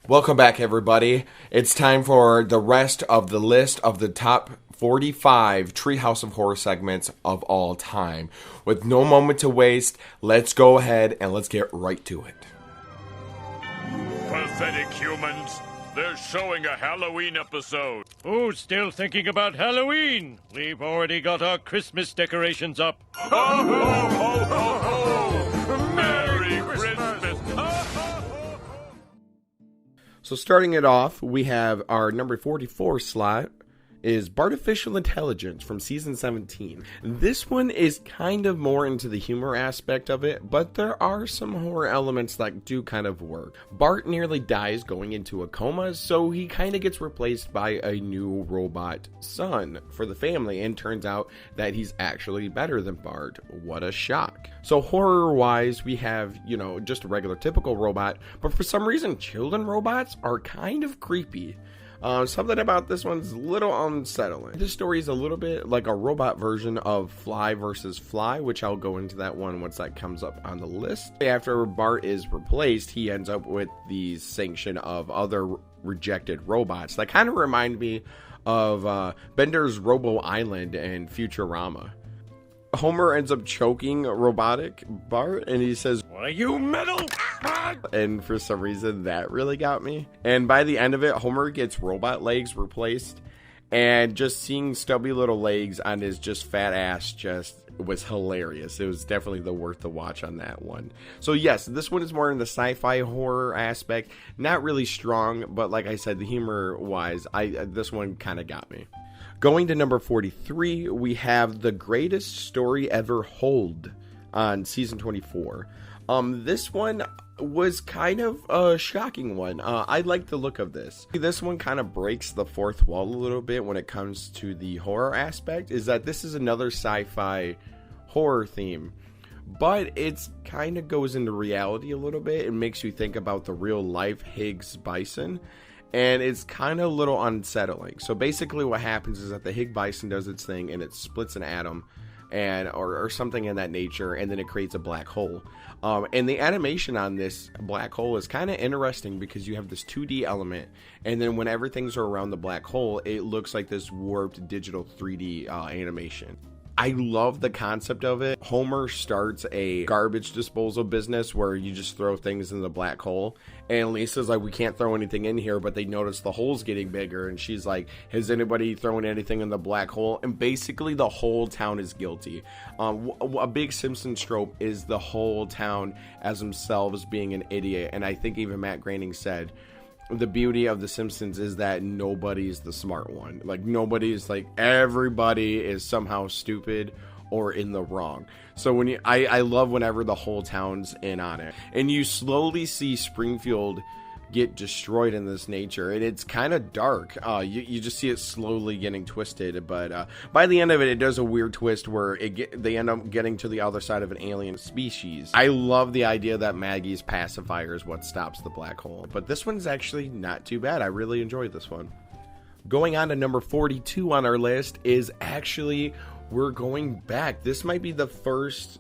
Welcome back, everybody. It's time for the rest of the list of the top 45 Treehouse of Horror segments of all time. With no moment to waste, let's go ahead and let's get right to it. Pathetic humans. They're showing a Halloween episode. Who's still thinking about Halloween? We've already got our Christmas decorations up. Ho, ho, ho, ho, ho! Merry Christmas! Ho, ho, ho, ho! So starting it off, we have our number 44 slot is Artificial Intelligence from season 17. This one is kind of more into the humor aspect of it, but there are some horror elements that do kind of work. Bart nearly dies going into a coma, so he kind of gets replaced by a new robot son for the family, and turns out that he's actually better than Bart. What a shock. So horror-wise, we have, just a regular typical robot, but for some reason, children robots are kind of creepy. Something about this one's a little unsettling. This story is a little bit like a robot version of Fly vs. Fly, which I'll go into that one once that comes up on the list. After Bart is replaced, he ends up with the sanction of other rejected robots that kind of remind me of Bender's Robo Island and Futurama. Homer ends up choking robotic Bart, and he says, "Why, you metal!" And for some reason, that really got me. And by the end of it, Homer gets robot legs replaced, and just seeing stubby little legs on his just fat ass just was hilarious. It was definitely worth the watch on that one. So yes, this one is more in the sci-fi horror aspect. Not really strong, but like I said, the humor-wise, this one kind of got me. Going to number 43, we have The Greatest Story Ever Hold on season 24. This one was kind of a shocking one. I like the look of this. This one kind of breaks the fourth wall a little bit when it comes to the horror aspect, is that this is another sci-fi horror theme, but it's kind of goes into reality a little bit. It makes you think about the real life Higgs bison, and it's kind of a little unsettling. So basically what happens is that the Higgs bison does its thing and it splits an atom and or something in that nature, and then it creates a black hole. And the animation on this black hole is kind of interesting because you have this 2D element, and then when everything's around the black hole, it looks like this warped digital 3D animation. I love the concept of it. Homer starts a garbage disposal business where you just throw things in the black hole. And Lisa's like, we can't throw anything in here, but they notice the hole's getting bigger. And she's like, has anybody thrown anything in the black hole? And basically the whole town is guilty. A big Simpsons trope is the whole town as themselves being an idiot. And I think even Matt Groening said, the beauty of the Simpsons is that nobody's the smart one. Like, nobody's like, everybody is somehow stupid or in the wrong. So when I love whenever the whole town's in on it, and you slowly see Springfield get destroyed in this nature, and it's kind of dark. You just see it slowly getting twisted, but by the end of it, it does a weird twist where they end up getting to the other side of an alien species. I love the idea that Maggie's pacifier is what stops the black hole, but this one's actually not too bad. I really enjoyed this one. Going on to number 42 on our list is actually, we're going back. This might be the first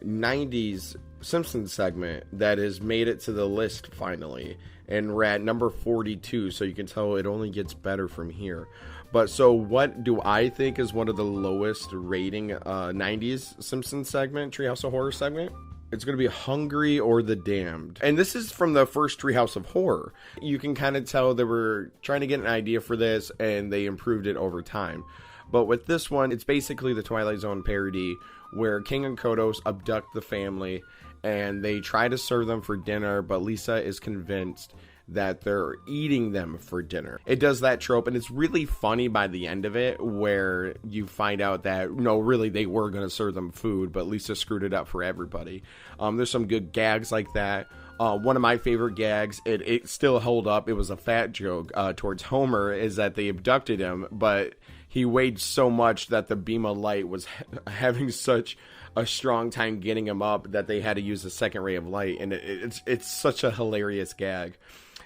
90s Simpsons segment that has made it to the list finally, and we're at number 42, so you can tell it only gets better from here. But so what do I think is one of the lowest rating 90s Simpsons segment, Treehouse of Horror segment? It's going to be Hungry or the Damned. And this is from the first Treehouse of Horror. You can kind of tell they were trying to get an idea for this, and they improved it over time. But with this one, it's basically the Twilight Zone parody where King and Kodos abduct the family and they try to serve them for dinner, but Lisa is convinced that they're eating them for dinner. It does that trope, and it's really funny by the end of it, where you find out that, no, really, they were going to serve them food, but Lisa screwed it up for everybody. There's some good gags like that. One of my favorite gags, it still held up, it was a fat joke towards Homer, is that they abducted him, but he weighed so much that the beam of light was having such a strong time getting him up that they had to use a second ray of light, and it's such a hilarious gag.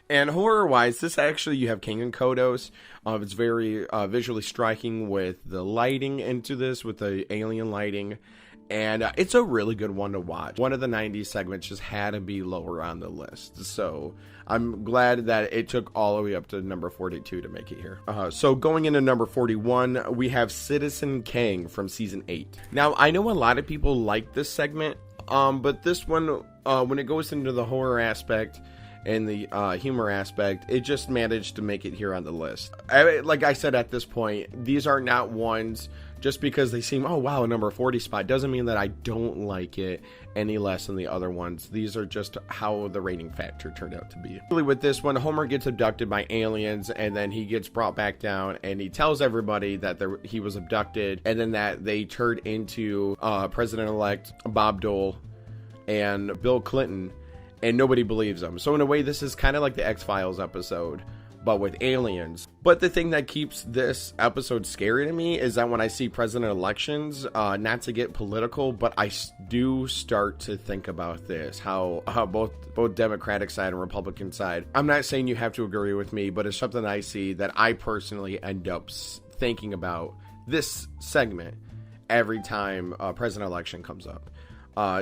And horror-wise, this actually, you have King and Kodos. It's very visually striking with the lighting into this, with the alien lighting. And it's a really good one to watch. One of the 90s segments just had to be lower on the list. So I'm glad that it took all the way up to number 42 to make it here. So going into number 41, we have Citizen Kang from season 8. Now, I know a lot of people like this segment, but this one, when it goes into the horror aspect and the humor aspect, it just managed to make it here on the list. Like I said at this point, these are not ones just because they seem, oh wow, a number 40 spot doesn't mean that I don't like it any less than the other ones. These are just how the rating factor turned out to be. Really, with this one, Homer gets abducted by aliens, and then he gets brought back down, and he tells everybody that he was abducted, and then that they turned into President-elect Bob Dole and Bill Clinton, and nobody believes him. So in a way, this is kind of like the X-Files episode, but with aliens. But the thing that keeps this episode scary to me is that when I see president elections, not to get political, but I do start to think about this, how both Democratic side and Republican side, I'm not saying you have to agree with me, but it's something I see that I personally end up thinking about this segment every time a president election comes up.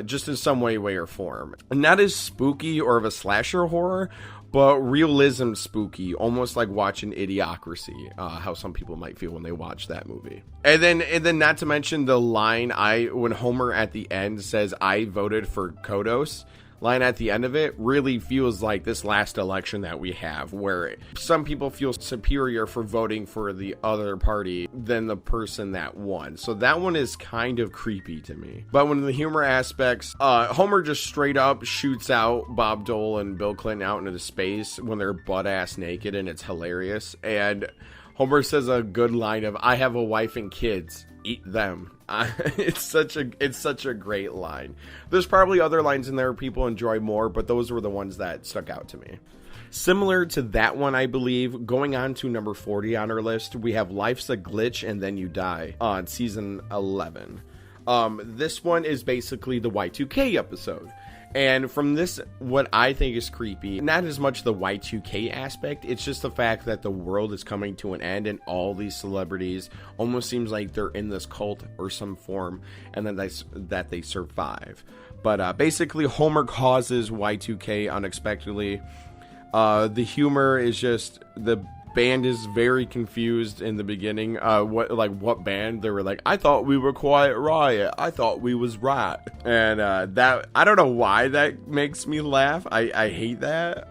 Just in some way or form. Not as spooky or of a slasher horror, but realism spooky, almost like watching Idiocracy, how some people might feel when they watch that movie. And then not to mention the line when Homer at the end says, "I voted for Kodos," line at the end of it really feels like this last election that we have, where some people feel superior for voting for the other party than the person that won. So that one is kind of creepy to me. But when the humor aspects, Homer just straight up shoots out Bob Dole and Bill Clinton out into space when they're butt-ass naked, and it's hilarious. And Homer says a good line of, "I have a wife and kids. Eat them." It's such a great line. There's probably other lines in there people enjoy more, but those were the ones that stuck out to me. Similar to that one, I believe, going on to number 40 on our list, we have Life's a Glitch and Then You Die on season 11. This one is basically the Y2K episode. And from this, what I think is creepy, not as much the Y2K aspect, it's just the fact that the world is coming to an end and all these celebrities almost seems like they're in this cult or some form, and then that they survive. But basically, Homer causes Y2K unexpectedly. The humor is just, the band is very confused in the beginning. What band? They were like, "I thought we were Quiet Riot. I thought we was right." And that, I don't know why that makes me laugh. I hate that.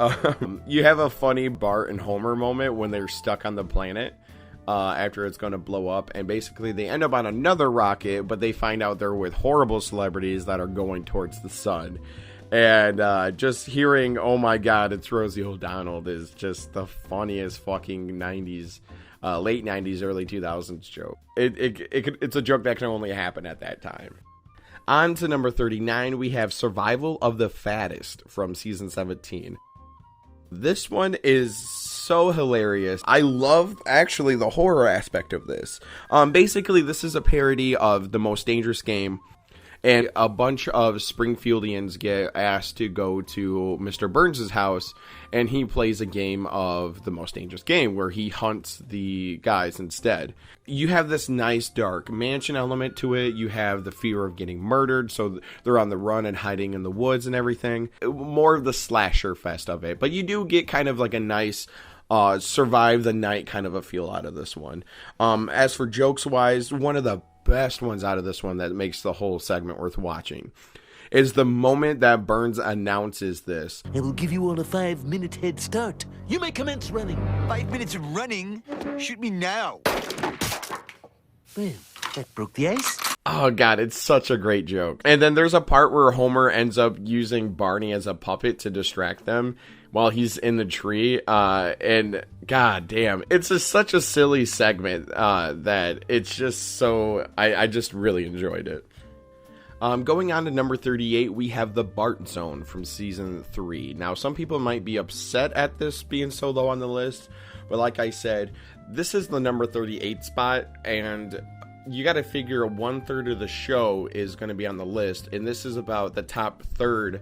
You have a funny Bart and Homer moment when they're stuck on the planet after it's going to blow up, and basically they end up on another rocket, but they find out they're with horrible celebrities that are going towards the sun. And just hearing, "Oh my God, it's Rosie O'Donnell," is just the funniest fucking 90s, late 90s, early 2000s joke. It's a joke that can only happen at that time. On to number 39, we have Survival of the Fattest from season 17. This one is so hilarious. I love, actually, the horror aspect of this. Basically, this is a parody of The Most Dangerous Game. And a bunch of Springfieldians get asked to go to Mr. Burns' house, and he plays a game of The Most Dangerous Game where he hunts the guys instead. You have this nice dark mansion element to it. You have the fear of getting murdered, so they're on the run and hiding in the woods and everything. More of the slasher fest of it, but you do get kind of like a nice survive the night kind of a feel out of this one. As for jokes wise, one of the best ones out of this one that makes the whole segment worth watching is the moment that Burns announces this. "I will give you all a 5-minute head start. You may commence running." 5 minutes of running? Shoot me now. Well, that broke the ice. Oh God, it's such a great joke. And then there's a part where Homer ends up using Barney as a puppet to distract them while he's in the tree, and god damn, it's just such a silly segment that it's just so, I just really enjoyed it. Going on to number 38, we have the Bart Zone from season 3. Now, some people might be upset at this being so low on the list, but like I said, this is the number 38 spot, and you got to figure 1/3 of the show is going to be on the list, and this is about the top third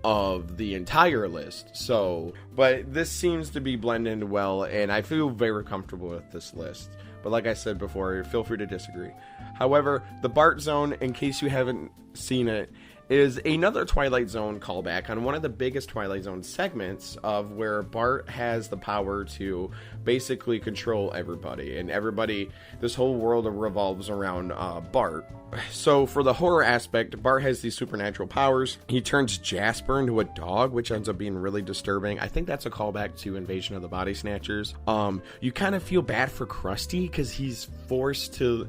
of the entire list. So, but this seems to be blended well, and I feel very comfortable with this list. But like I said before, feel free to disagree. However, the Bart Zone, in case you haven't seen it, is another Twilight Zone callback on one of the biggest Twilight Zone segments of where Bart has the power to basically control everybody. And everybody, this whole world revolves around Bart. So for the horror aspect, Bart has these supernatural powers. He turns Jasper into a dog, which ends up being really disturbing. I think that's a callback to Invasion of the Body Snatchers. You kind of feel bad for Krusty because he's forced to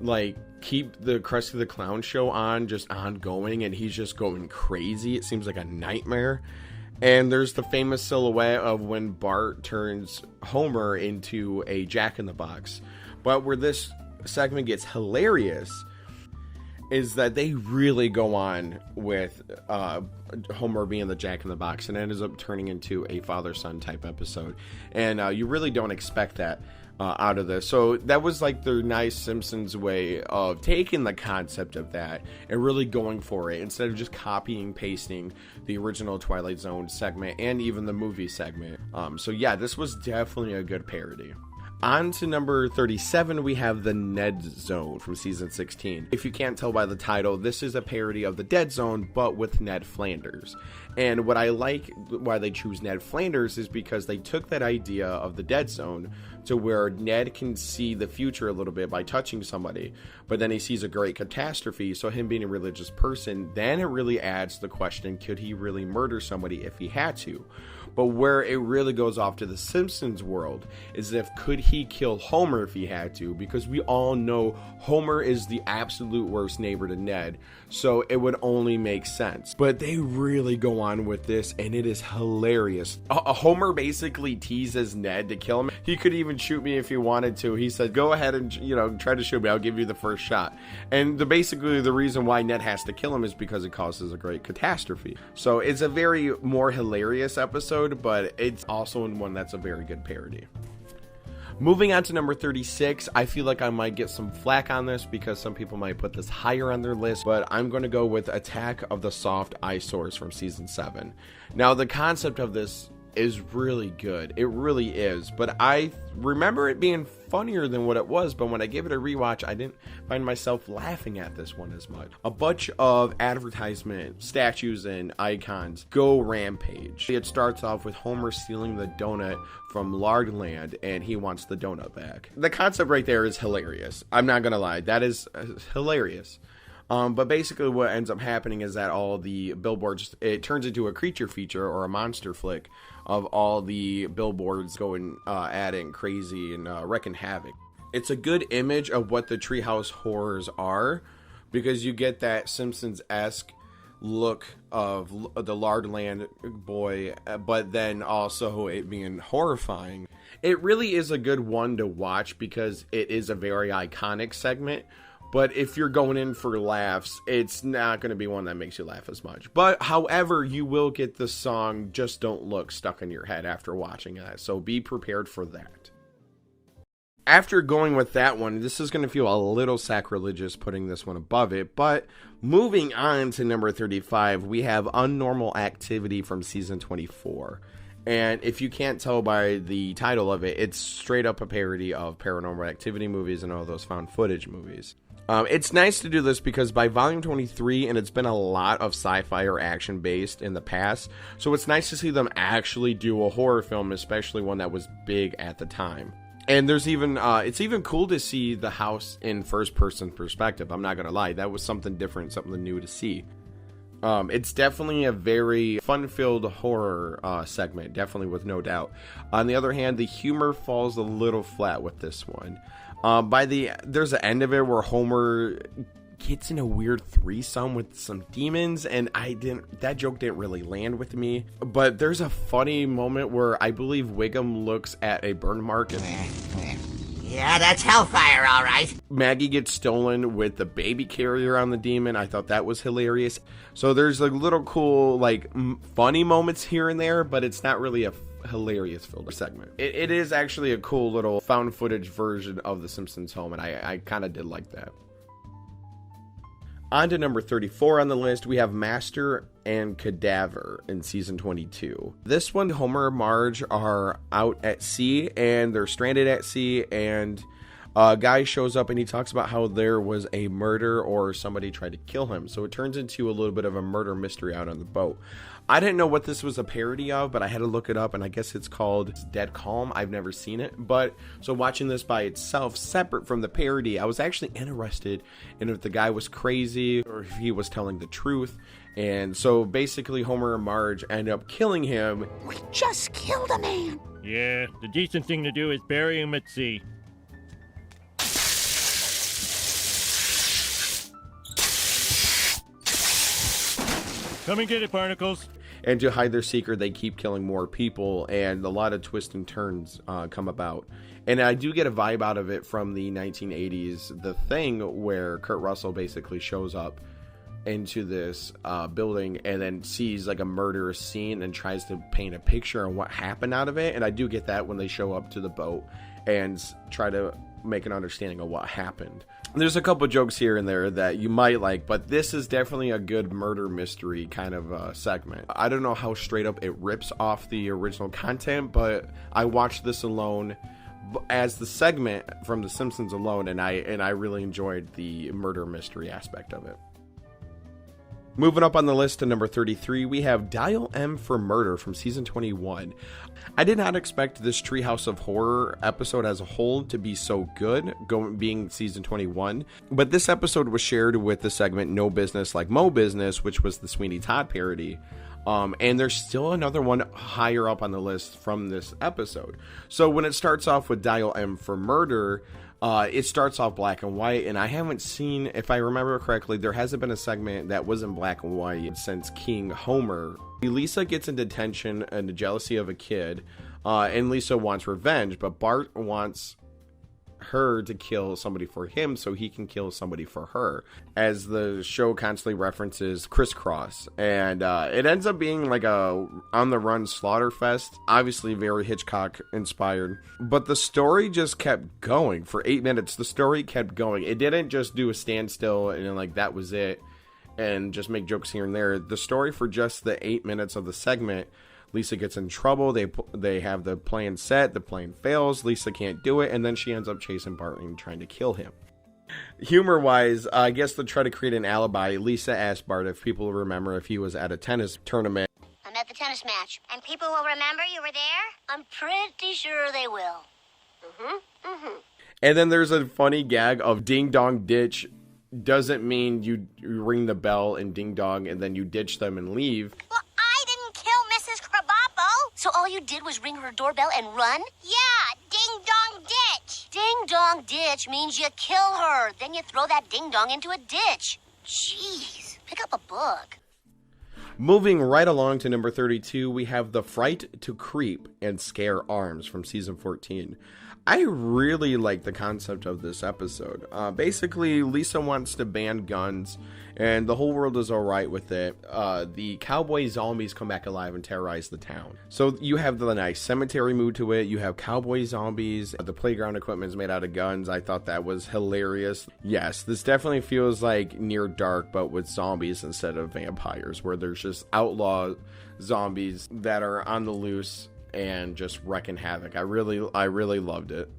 like keep the Krusty the Clown show on, just ongoing, and he's just going crazy. It seems like a nightmare. And there's the famous silhouette of when Bart turns Homer into a Jack-in-the-Box. But where this segment gets hilarious is that they really go on with Homer being the Jack-in-the-Box, and it ends up turning into a father-son type episode. And you really don't expect that out of this. So that was like the nice Simpsons way of taking the concept of that and really going for it instead of just copying pasting the original Twilight Zone segment and even the movie segment. So yeah, this was definitely a good parody. On to number 37, we have the Ned Zone from season 16. If you can't tell by the title, this is a parody of the Dead Zone, but with Ned Flanders. And what I like why they choose Ned Flanders is because they took that idea of the Dead Zone to where Ned can see the future a little bit by touching somebody, but then he sees a great catastrophe. So him being a religious person, then it really adds the question, could he really murder somebody if he had to? But where it really goes off to the Simpsons world is if could he kill Homer if he had to, because we all know Homer is the absolute worst neighbor to Ned, so it would only make sense. But they really go on with this, and it is hilarious. Homer basically teases Ned to kill him. He could even shoot me if he wanted to. He said, go ahead and try to shoot me, I'll give you the first shot. And basically the reason why Ned has to kill him is because it causes a great catastrophe. So it's a very more hilarious episode, but it's also one that's a very good parody. Moving on to number 36, I feel like I might get some flack on this because some people might put this higher on their list, but I'm going to go with Attack of the Soft Eyesores from season 7. Now, the concept of this is really good. It really is, but I remember it being funnier than what it was, but when I gave it a rewatch, I didn't find myself laughing at this one as much. A bunch of advertisement statues and icons go rampage. It starts off with Homer stealing the donut from Lardland, and he wants the donut back. The concept right there is hilarious. I'm not gonna lie, that is hilarious. But basically what ends up happening is that all the billboards, it turns into a creature feature or a monster flick of all the billboards going at it and crazy and wrecking havoc. It's a good image of what the Treehouse horrors are, because you get that Simpsons-esque look of the Lardland boy, but then also it being horrifying. It really is a good one to watch because it is a very iconic segment. But if you're going in for laughs, it's not going to be one that makes you laugh as much. But however, you will get the song Just Don't Look stuck in your head after watching that. So be prepared for that. After going with that one, this is going to feel a little sacrilegious putting this one above it. But moving on to number 35, we have Unnormal Activity from season 24. And if you can't tell by the title of it, it's straight up a parody of Paranormal Activity movies and all those found footage movies. It's nice to do this because by volume 23, and it's been a lot of sci-fi or action based in the past, so it's nice to see them actually do a horror film, especially one that was big at the time. And there's even, it's even cool to see the house in first person perspective. I'm not gonna lie, that was something different, something new to see. It's definitely a very fun-filled horror segment, definitely with no doubt. On the other hand, the humor falls a little flat with this one. There's an end of it where Homer gets in a weird threesome with some demons, and that joke didn't really land with me. But there's a funny moment where I believe Wiggum looks at a burn mark and yeah, that's hellfire, all right. Maggie gets stolen with the baby carrier on the demon. I thought that was hilarious. So there's like little cool, like funny moments here and there, but it's not really a hilarious filled segment. It is actually a cool little found footage version of the Simpsons home, and I kind of did like that. On to number 34 on the list, we have Master and Cadaver in season 22. This one, Homer and Marge are out at sea, and they're stranded at sea, and A guy shows up and he talks about how there was a murder or somebody tried to kill him. So it turns into a little bit of a murder mystery out on the boat. I didn't know what this was a parody of, but I had to look it up, and I guess it's called Dead Calm. I've never seen it, but so watching this by itself, separate from the parody, I was actually interested in if the guy was crazy or if he was telling the truth. And so basically Homer and Marge end up killing him. We just killed a man. Yeah, the decent thing to do is bury him at sea. Come and get it, Barnacles. And to hide their secret, they keep killing more people, and a lot of twists and turns come about. And I do get a vibe out of it from the 1980s, The Thing, where Kurt Russell basically shows up into this building and then sees like a murderous scene and tries to paint a picture of what happened out of it. And I do get that when they show up to the boat and try to make an understanding of what happened. There's a couple jokes here and there that you might like, but this is definitely a good murder mystery kind of segment. I don't know how straight up it rips off the original content, but I watched this alone as the segment from The Simpsons alone, and I really enjoyed the murder mystery aspect of it. Moving up on the list to number 33, we have Dial M for Murder from season 21. I did not expect this Treehouse of Horror episode as a whole to be so good, being season 21, but this episode was shared with the segment No Business Like Mo Business, which was the Sweeney Todd parody. And there's still another one higher up on the list from this episode. So when it starts off with Dial M for Murder, it starts off black and white, and I haven't seen, if I remember correctly, there hasn't been a segment that was in black and white since King Homer. Lisa gets into tension and the jealousy of a kid, and Lisa wants revenge, but Bart wants her to kill somebody for him so he can kill somebody for her, as the show constantly references crisscross, and it ends up being like a on the run slaughter fest, obviously very Hitchcock inspired, but the story just kept going for 8 minutes. The story kept going. It didn't just do a standstill and then like that was it and just make jokes here and there. The story for just the 8 minutes of the segment, Lisa gets in trouble, they have the plan set, the plan fails, Lisa can't do it, and then she ends up chasing Bart and trying to kill him. Humor-wise, I guess to try to create an alibi, Lisa asked Bart if people remember if he was at a tennis tournament. I'm at the tennis match. And people will remember you were there? I'm pretty sure they will. And then there's a funny gag of ding dong ditch doesn't mean you ring the bell and ding dong and then you ditch them and leave. Well, I didn't kill Mrs. Krabappel. So all you did was ring her doorbell and run? Yeah, ding dong ditch. Ding dong ditch means you kill her. Then you throw that ding dong into a ditch. Jeez, pick up a book. Moving right along to number 32, we have The Fright to Creep and Scare Arms from season 14. I really like the concept of this episode. Basically, Lisa wants to ban guns, and the whole world is alright with it. The cowboy zombies come back alive and terrorize the town. So you have the nice cemetery mood to it. You have cowboy zombies. The playground equipment is made out of guns. I thought that was hilarious. Yes, this definitely feels like Near Dark, but with zombies instead of vampires, where there's just outlaw zombies that are on the loose and just wrecking havoc. I really loved it.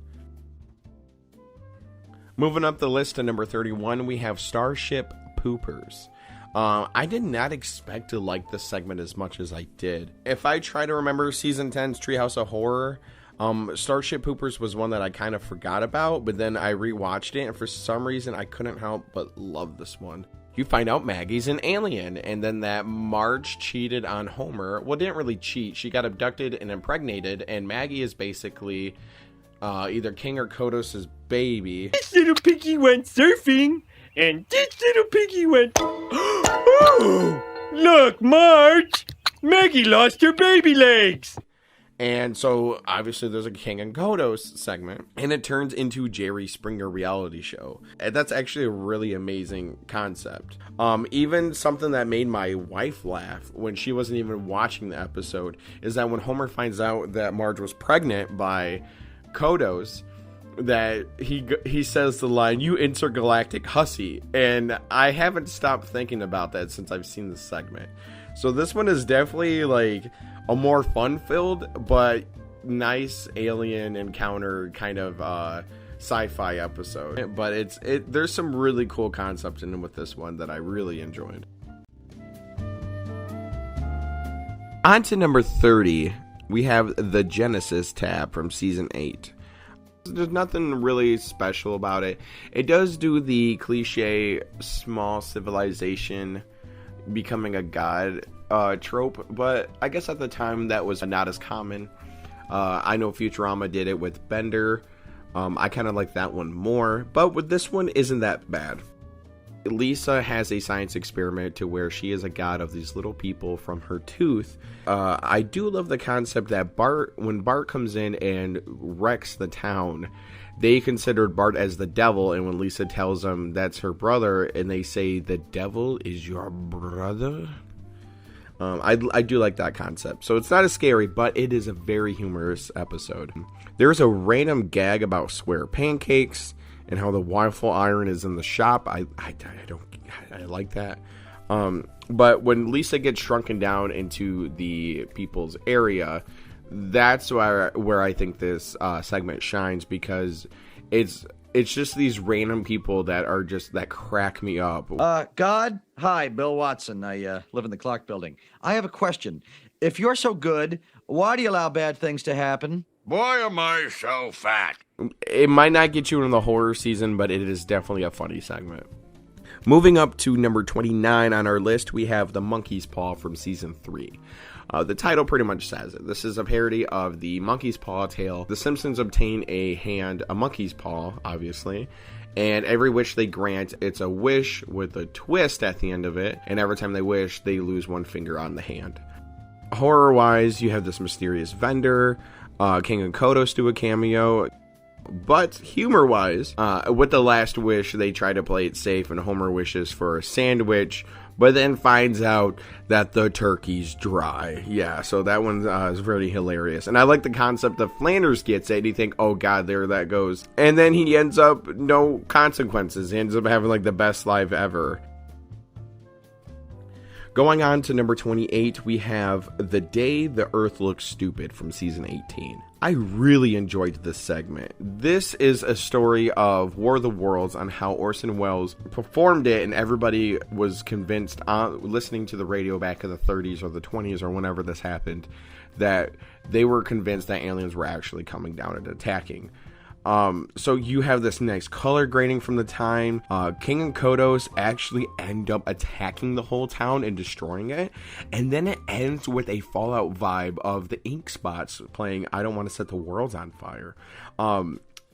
Moving up the list to number 31, we have Starship Poopers. I did not expect to like this segment as much as I did. If I try to remember season 10's Treehouse of Horror, Starship Poopers was one that I kind of forgot about, but then I rewatched it, and for some reason I couldn't help but love this one. You find out Maggie's an alien, and then that Marge cheated on Homer. Well, didn't really cheat. She got abducted and impregnated, and Maggie is basically either King or Kodos' baby. This little piggy went surfing, and this little piggy went... Oh, look, Marge! Maggie lost her baby legs! And so, obviously, there's a King and Kodos segment, and it turns into Jerry Springer reality show. And that's actually a really amazing concept. Even something that made my wife laugh when she wasn't even watching the episode is that when Homer finds out that Marge was pregnant by Kodos, that he says the line, "You intergalactic hussy," and I haven't stopped thinking about that since I've seen this segment. So this one is definitely like a more fun-filled but nice alien encounter kind of sci-fi episode, but there's some really cool concepts in it with this one that I really enjoyed. On to number 30, we have the Genesis tab from season 8. There's nothing really special about it. It does do the cliche small civilization becoming a god trope, but I guess at the time that was not as common. I know Futurama did it with Bender. I kind of like that one more, but with this one isn't that bad. Lisa has a science experiment to where she is a god of these little people from her tooth. I do love the concept that when Bart comes in and wrecks the town, they considered Bart as the devil, and when Lisa tells them that's her brother, and they say, the devil is your brother? I do like that concept. So it's not as scary, but it is a very humorous episode. There's a random gag about square pancakes, and how the waffle iron is in the shop. I like that. But when Lisa gets shrunken down into the people's area, that's where I think this segment shines, because it's just these random people that crack me up. God? Hi, Bill Watson. I live in the Clark building. I have a question. If you're so good, why do you allow bad things to happen? Why am I so fat? It might not get you in the horror season, but it is definitely a funny segment. Moving up to number 29 on our list, we have The Monkey's Paw from season 3. The title pretty much says it. This is a parody of the Monkey's Paw tale. The Simpsons obtain a monkey's paw, obviously, and every wish they grant, it's a wish with a twist at the end of it, and every time they wish, they lose one finger on the hand. Horror-wise, you have this mysterious vendor. King and Kodos do a cameo. But humor-wise, with the last wish, they try to play it safe, and Homer wishes for a sandwich, but then finds out that the turkey's dry. Yeah, so that one is very hilarious. And I like the concept that Flanders gets it, and you think, oh god, there that goes. And then he ends up, no consequences. He ends up having like the best life ever. Going on to number 28, we have The Day the Earth Looks Stupid from season 18. I really enjoyed this segment. This is a story of War of the Worlds, on how Orson Welles performed it, and everybody was convinced, listening to the radio back in the 30s or the 20s or whenever this happened, that they were convinced that aliens were actually coming down and attacking. So you have this nice color grading from the time. King and Kodos actually end up attacking the whole town and destroying it. And then it ends with a Fallout vibe of the ink spots playing I Don't Want to Set the World on Fire.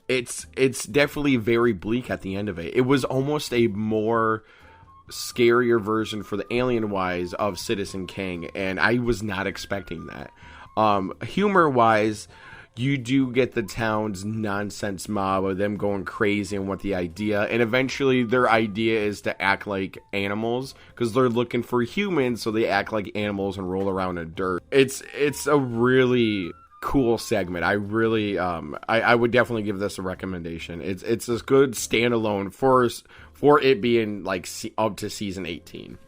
It's definitely very bleak at the end of it. It was almost a more scarier version for the alien wise of Citizen King, and I was not expecting that. Humor wise, you do get the town's nonsense mob of them going crazy and what the idea, and eventually their idea is to act like animals because they're looking for humans, so they act like animals and roll around in dirt. It's a really cool segment. I really I would definitely give this a recommendation. It's a good standalone for it being like up to season 18.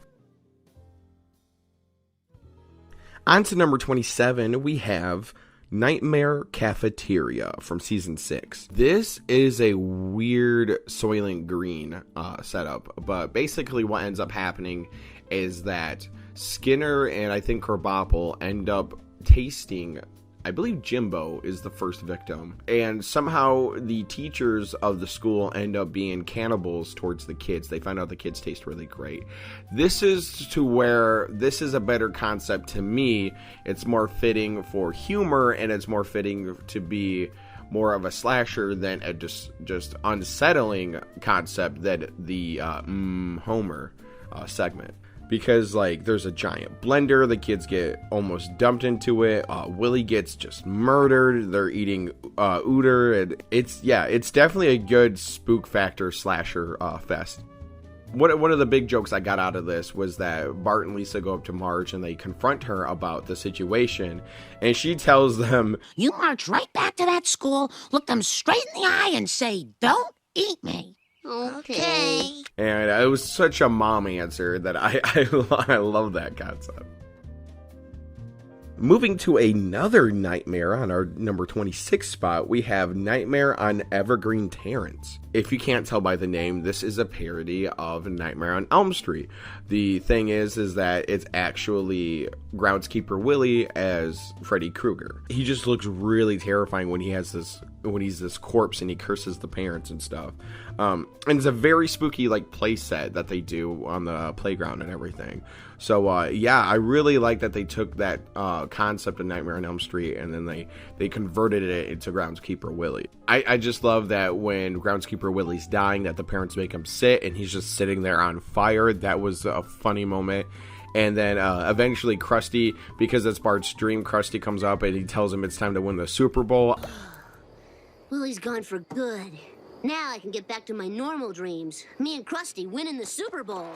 On to number 27, we have Nightmare Cafeteria from season 6. This is a weird Soylent Green setup, but basically what ends up happening is that Skinner and I think Krabappel end up tasting, I believe Jimbo is the first victim, and somehow the teachers of the school end up being cannibals towards the kids. They find out the kids taste really great. This is to where this is a better concept to me. It's more fitting for humor, and it's more fitting to be more of a slasher than a just unsettling concept than the Homer segment. Because, like, there's a giant blender, the kids get almost dumped into it, Willie gets just murdered, they're eating Ooter, and it's definitely a good spook factor slasher fest. One of the big jokes I got out of this was that Bart and Lisa go up to Marge and they confront her about the situation, and she tells them, You march right back to that school, look them straight in the eye, and say, Don't eat me. Okay. And it was such a mom answer that I love that concept. Moving to another nightmare on our number 26 spot, we have Nightmare on Evergreen Terrace. If you can't tell by the name, this is a parody of Nightmare on Elm Street. The thing is that it's actually groundskeeper Willie as Freddy Krueger. He just looks really terrifying when he's this corpse and he curses the parents and stuff. And it's a very spooky play set that they do on the playground and everything. So yeah, I really like that they took that concept of Nightmare on Elm Street and then they converted it into Groundskeeper Willie. I just love that when Groundskeeper Willie's dying, that the parents make him sit and he's just sitting there on fire. That was a funny moment. And then eventually Krusty, because it's Bart's dream, Krusty comes up and he tells him it's time to win the Super Bowl. Willie's gone for good. Now I can get back to my normal dreams. Me and Krusty winning the Super Bowl.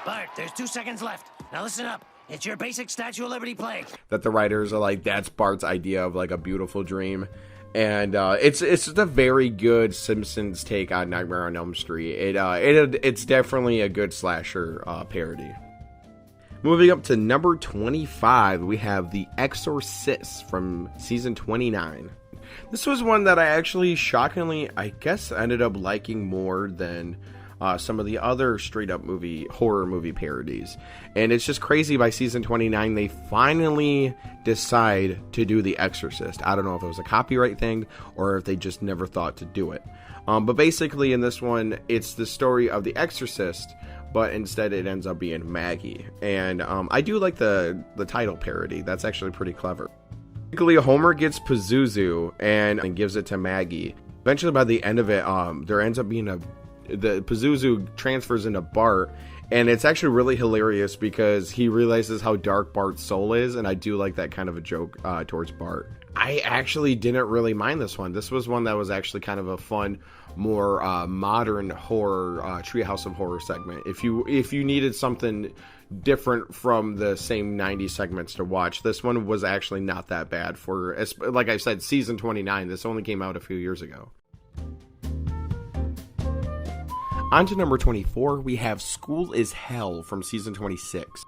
Bart, there's 2 seconds left. Now listen up. It's your basic Statue of Liberty play. That the writers are like, that's Bart's idea of a beautiful dream. And it's just a very good Simpsons take on Nightmare on Elm Street. It's definitely a good slasher parody. Moving up to number 25, we have The Exorcist from season 29. This was one that I actually, shockingly, I guess ended up liking more than some of the other straight-up horror movie parodies. And it's just crazy, by season 29, they finally decide to do The Exorcist. I don't know if it was a copyright thing, or if they just never thought to do it. But basically, in this one, it's the story of The Exorcist, but instead it ends up being Maggie. And I do like the title parody. That's actually pretty clever. Basically, Homer gets Pazuzu and gives it to Maggie. Eventually, by the end of it, there ends up being the Pazuzu transfers into Bart, and it's actually really hilarious because he realizes how dark Bart's soul is, and I do like that kind of a joke towards Bart. I actually didn't really mind this one. This was one that was actually kind of a fun, more modern horror Treehouse of Horror segment. If you needed something different from the same 90 segments to watch, this one was actually not that bad. For, like I said, season 29. This only came out a few years ago. On to number 24, we have School is Hell from season 26.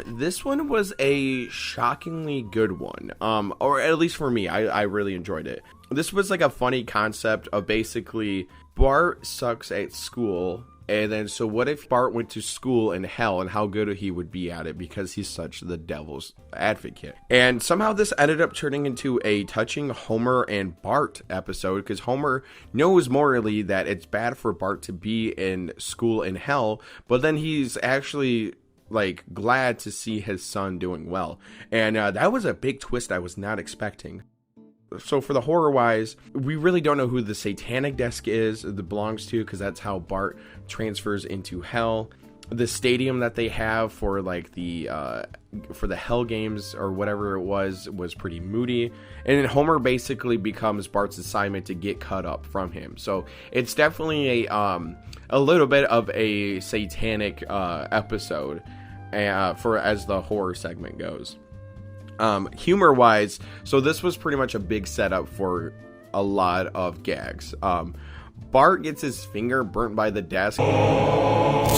This one was a shockingly good one, or at least for me, I really enjoyed it. This was a funny concept of basically Bart sucks at school, and then so what if Bart went to school in hell, and how good he would be at it because he's such the devil's advocate. And somehow this ended up turning into a touching Homer and Bart episode, because Homer knows morally that it's bad for Bart to be in school in hell, but then he's actually glad to see his son doing well. And that was a big twist I was not expecting. So for the horror wise, we really don't know who the satanic desk is that belongs to, because that's how Bart transfers into hell. The stadium that they have for for the hell games or whatever it was pretty moody. And then Homer basically becomes Bart's assignment to get cut up from him. So it's definitely a little bit of a satanic episode for as the horror segment goes. Humor wise, so this was pretty much a big setup for a lot of gags. Bart gets his finger burnt by the desk. Ow!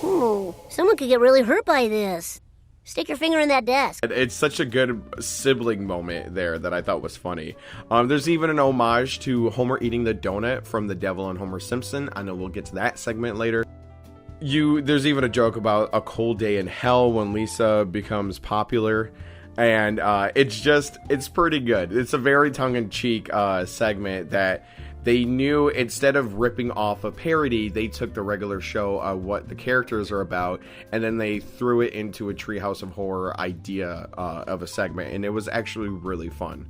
Ooh, someone could get really hurt by this. Stick your finger in that desk. It's such a good sibling moment there that I thought was funny. There's even an homage to Homer eating the donut from The Devil and Homer Simpson. I know we'll get to that segment later. There's even a joke about a cold day in hell when Lisa becomes popular, and it's pretty good. It's a very tongue-in-cheek segment that they knew, instead of ripping off a parody, they took the regular show of what the characters are about, and then they threw it into a Treehouse of Horror idea of a segment, and it was actually really fun.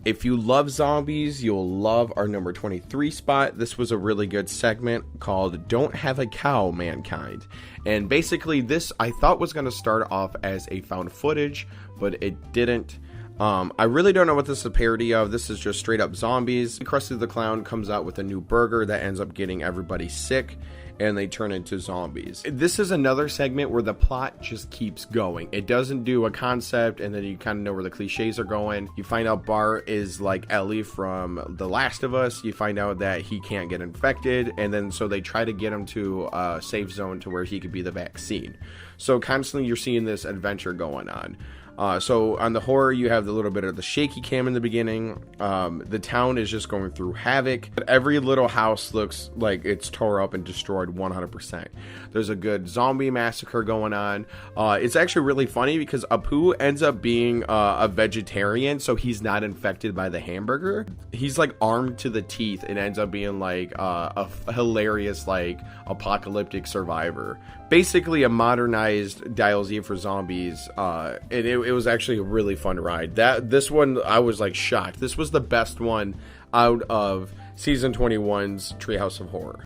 If you love zombies, you'll love our number 23 spot. This was a really good segment called Don't Have a Cow, Mankind. And basically this I thought was going to start off as a found footage, but it didn't. I really don't know what this is a parody of. This is just straight up zombies. Krusty the Clown comes out with a new burger that ends up getting everybody sick, and they turn into zombies. This is another segment where the plot just keeps going. It doesn't do a concept and then you kind of know where the cliches are going. You find out Bart is like Ellie from The Last of Us. You find out that he can't get infected, and then so they try to get him to a safe zone to where he could be the vaccine. So constantly you're seeing this adventure going on. So on the horror, you have the little bit of the shaky cam in the beginning. The town is just going through havoc. But every little house looks like it's tore up and destroyed 100%. There's a good zombie massacre going on. It's actually really funny because Apu ends up being a vegetarian, so he's not infected by the hamburger. He's like armed to the teeth and ends up being like a hilarious like apocalyptic survivor. Basically a modernized Dial Z for zombies, and it was actually a really fun ride. This one, I was like shocked. This was the best one out of season 21's Treehouse of Horror.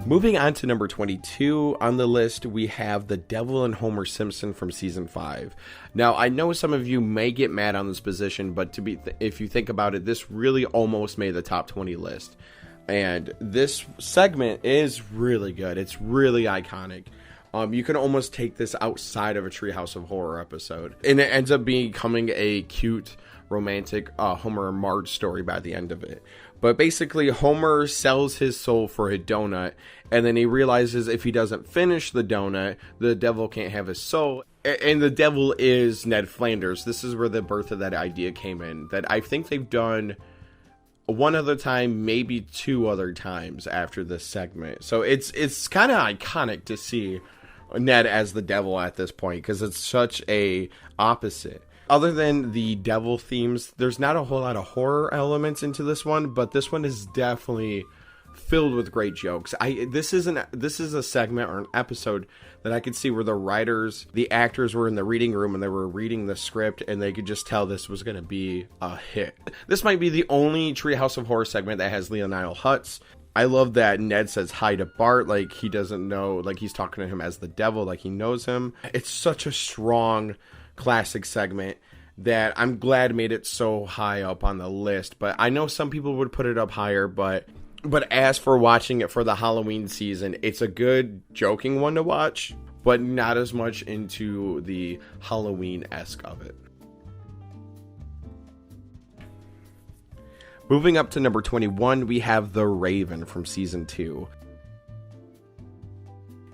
Moving on to number 22 on the list, we have The Devil and Homer Simpson from season 5. Now, I know some of you may get mad on this position, but if you think about it, this really almost made the top 20 list. And this segment is really good. It's really iconic. You can almost take this outside of a Treehouse of Horror episode. And it ends up becoming a cute, romantic Homer and Marge story by the end of it. But basically, Homer sells his soul for a donut, and then he realizes if he doesn't finish the donut, the devil can't have his soul. And the devil is Ned Flanders. This is where the birth of that idea came in. That I think they've done one other time, maybe two other times after this segment. So it's kind of iconic to see Ned as the devil at this point, because it's such a opposite. Other than the devil themes, there's not a whole lot of horror elements into this one, but this one is definitely filled with great jokes. This is a segment or an episode that I could see where the writers, the actors were in the reading room and they were reading the script and they could just tell this was going to be a hit. This might be the only Treehouse of Horror segment that has Leonidal Hutz. I love that Ned says hi to Bart like he doesn't know, like he's talking to him as the devil, like he knows him. It's such a strong classic segment that I'm glad made it so high up on the list. But I know some people would put it up higher, but as for watching it for the Halloween season, it's a good joking one to watch, but not as much into the Halloween-esque of it. Moving up to number 21, we have The Raven from season 2.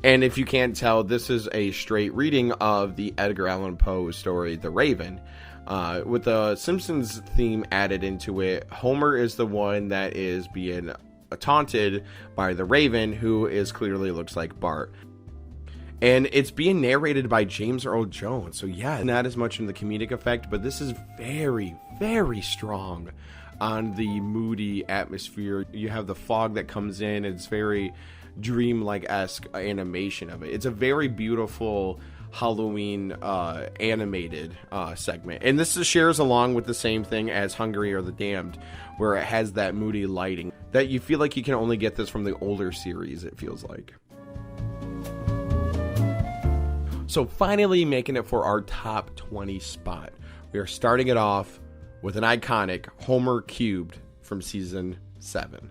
And if you can't tell, this is a straight reading of the Edgar Allan Poe story, The Raven. With the Simpsons theme added into it, Homer is the one that is being taunted by the Raven, who clearly looks like Bart. And it's being narrated by James Earl Jones. So yeah, not as much in the comedic effect, but this is very, very strong on the moody atmosphere. You have the fog that comes in. It's very dreamlike-esque animation of it. It's a very beautiful Halloween animated segment, and this shares along with the same thing as Hungry or the Damned, where it has that moody lighting that you feel like you can only get this from the older series, it feels like. So finally making it for our top 20 spot, we are starting it off with an iconic Homer Cubed from season 7.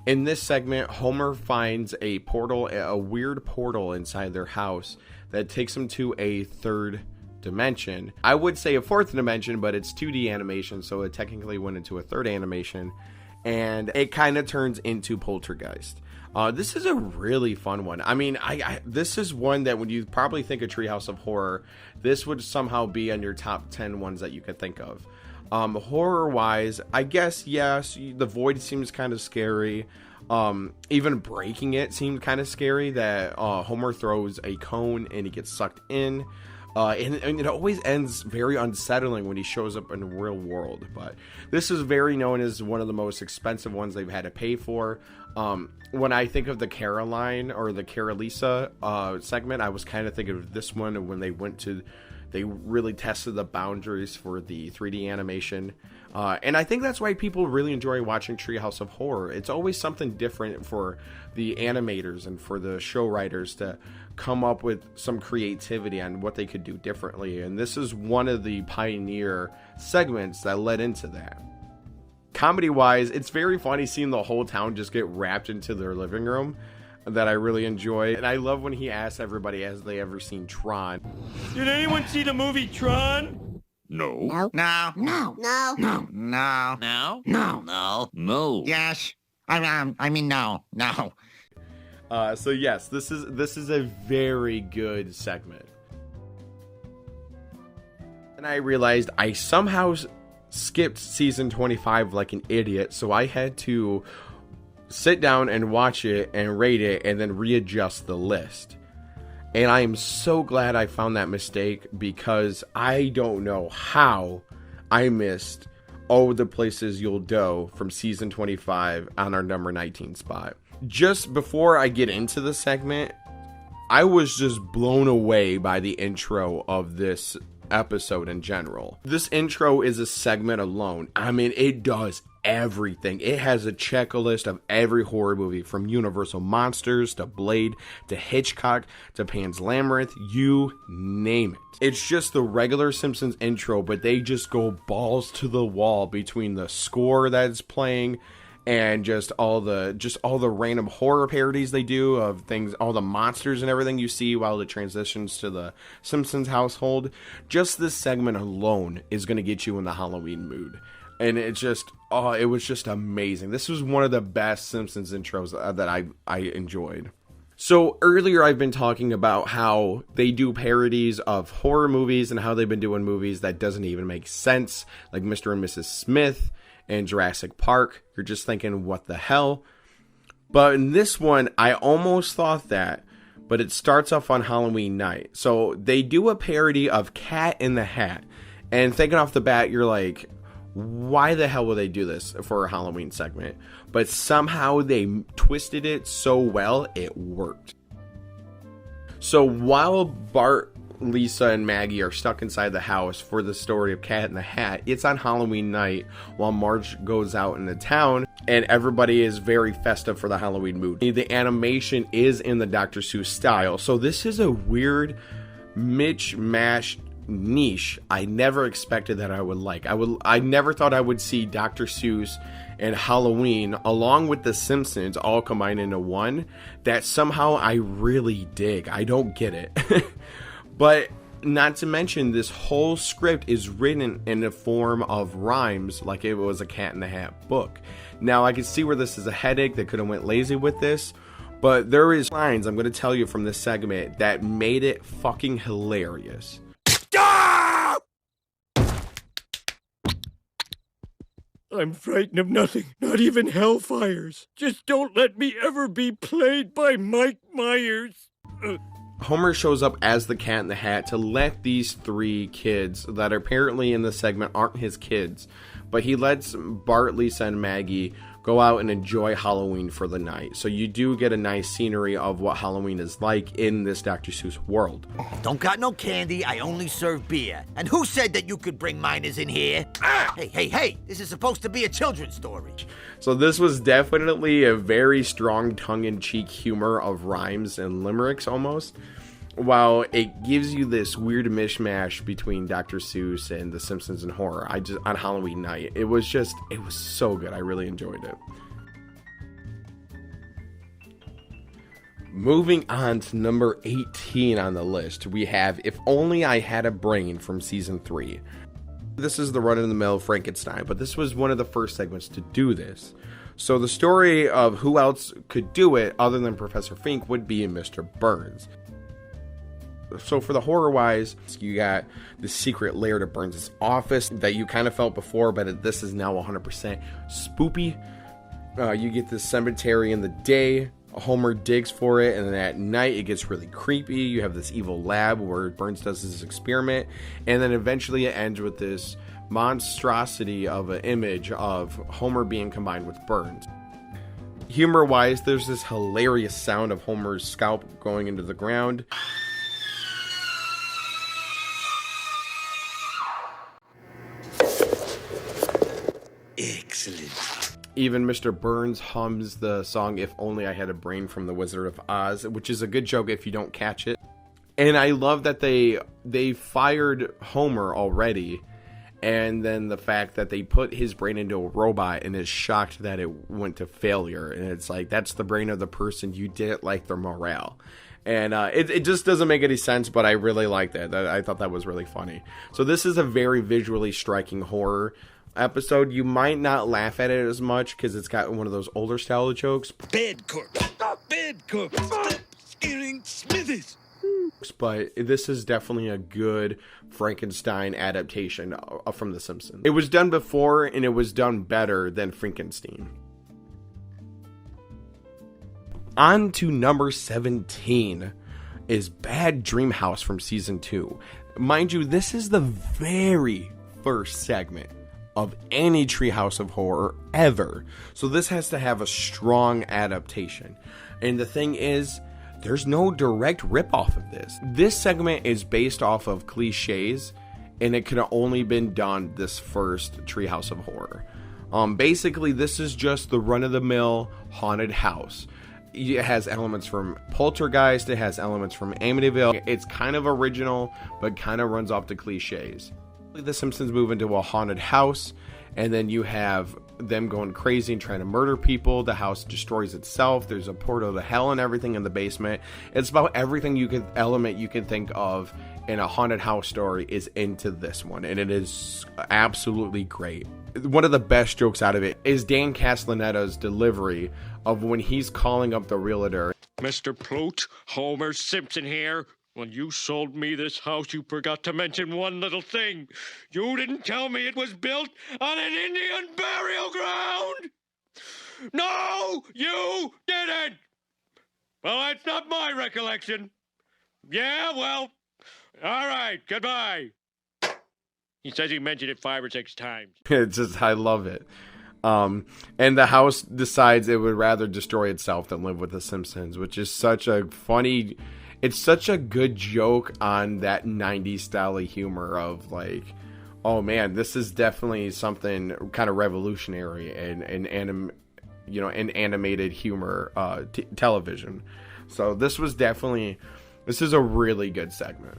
In this segment, Homer finds a weird portal inside their house that takes him to a third dimension. I would say a fourth dimension, but it's 2D animation, so it technically went into a third animation, and it kind of turns into Poltergeist. This is a really fun one. I mean, this is one that when you probably think of Treehouse of Horror, this would somehow be on your top 10 ones that you could think of. Horror-wise, I guess, yes, the void seems kind of scary. Even breaking it seemed kind of scary, that Homer throws a cone and he gets sucked in. And it always ends very unsettling when he shows up in the real world. But this is very known as one of the most expensive ones they've had to pay for. When I think of the Caroline or the Carolisa segment, I was kind of thinking of this one when they really tested the boundaries for the 3D animation. And I think that's why people really enjoy watching Treehouse of Horror. It's always something different for the animators and for the show writers to come up with some creativity on what they could do differently. And this is one of the pioneer segments that led into that. Comedy-wise, it's very funny seeing the whole town just get wrapped into their living room that I really enjoy. And I love when he asks everybody, has they ever seen Tron? Did anyone see the movie Tron? No. No. No. No. No. No. No? No. No. No. Yes. I mean, no. No. So yes, this is a very good segment. And I realized I somehow skipped season 25 like an idiot, so I had to sit down and watch it and rate it and then readjust the list. And I am so glad I found that mistake, because I don't know how I missed Oh the Places You'll Go from season 25 on our number 19 spot. Just before I get into the segment, I was just blown away by the intro of this episode in general. This intro is a segment alone. I mean, it does everything. It has a checklist of every horror movie, from Universal Monsters to Blade to Hitchcock to Pan's Labyrinth, you name it. It's just the regular Simpsons intro, but they just go balls to the wall between the score that's playing and just all the random horror parodies they do of things, all the monsters and everything you see while it transitions to the Simpsons household. Just this segment alone is going to get you in the Halloween mood. And it was just amazing. This was one of the best Simpsons intros that I enjoyed. So earlier I've been talking about how they do parodies of horror movies and how they've been doing movies that doesn't even make sense, like Mr. and Mrs. Smith and Jurassic Park. You're just thinking, what the hell? But in this one, I almost thought that, but it starts off on Halloween night. So they do a parody of Cat in the Hat. And thinking off the bat, you're like, why the hell would they do this for a Halloween segment? But somehow they twisted it so well, it worked. So while Bart, Lisa, and Maggie are stuck inside the house for the story of Cat in the Hat, it's on Halloween night while Marge goes out into town and everybody is very festive for the Halloween mood. The animation is in the Dr. Seuss style, so this is a weird mishmash niche I never expected that I would like. I never thought I would see Dr. Seuss and Halloween along with The Simpsons all combined into one. That somehow I really dig. I don't get it. But not to mention, this whole script is written in the form of rhymes, like it was a Cat in the Hat book. Now I can see where this is a headache. They could have went lazy with this, but there is lines I'm going to tell you from this segment that made it fucking hilarious. I'm frightened of nothing, not even hellfires. Just don't let me ever be played by Mike Myers. Homer shows up as the Cat in the Hat to let these three kids that apparently in the segment aren't his kids, but he lets Bart, Lisa, and Maggie go out and enjoy Halloween for the night. So you do get a nice scenery of what Halloween is like in this Dr. Seuss world. Don't got no candy. I only serve beer. And who said that you could bring minors in here? Hey, this is supposed to be a children's story. So this was definitely a very strong tongue-in-cheek humor of rhymes and limericks almost, while it gives you this weird mishmash between Dr. Seuss and The Simpsons and horror. On Halloween night, it was so good. I really enjoyed it. Moving on to number 18 on the list, we have If Only I Had a Brain from season 3. This is the run-of-the-mill Frankenstein, but this was one of the first segments to do this. So the story of who else could do it other than Professor Fink would be Mr. Burns. So for the horror-wise, you got the secret lair to Burns' office that you kind of felt before, but this is now 100% spoopy. You get this cemetery in the day. Homer digs for it, and then at night it gets really creepy. You have this evil lab where Burns does his experiment, and then eventually it ends with this monstrosity of an image of Homer being combined with Burns. Humor-wise, there's this hilarious sound of Homer's scalp going into the ground. Excellent. Even Mr. Burns hums the song If Only I Had a Brain from The Wizard of Oz, which is a good joke if you don't catch it. And I love that they fired Homer already, and then the fact that they put his brain into a robot and is shocked that it went to failure. And it's like, that's the brain of the person you didn't like their morale. And it just doesn't make any sense, but I really like that. I thought that was really funny. So this is a very visually striking horror episode. You might not laugh at it as much because it's got one of those older style jokes. Bed corpse. Bed corpse. Stop scaring Smithies. But this is definitely a good Frankenstein adaptation from The Simpsons. It was done before, and it was done better than Frankenstein. On to number 17 is Bad Dream House from season 2. Mind you, this is the very first segment of any Treehouse of Horror ever. So this has to have a strong adaptation. And the thing is, there's no direct ripoff of this. This segment is based off of cliches, and it could have only been done this first Treehouse of Horror. Basically, this is just the run-of-the-mill haunted house. It has elements from Poltergeist, it has elements from Amityville. It's kind of original, but kind of runs off the cliches. The Simpsons move into a haunted house, and then you have them going crazy and trying to murder people. The house destroys itself. There's a portal to hell and everything in the basement. It's about everything you can think of in a haunted house story is into this one, and it is absolutely great. One of the best jokes out of it is Dan Castellaneta's delivery of when he's calling up the realtor. Mr. Plute, Homer Simpson here. When you sold me this house, you forgot to mention one little thing. You didn't tell me it was built on an Indian burial ground. No, you didn't. Well, that's not my recollection. Yeah, well, all right, goodbye. He says he mentioned it 5 or 6 times. It's just, I love it. And the house decides it would rather destroy itself than live with the Simpsons, which is such a funny... It's such a good joke on that 90s style of humor of like, oh man, this is definitely something kind of revolutionary in animated humor television. So this is a really good segment.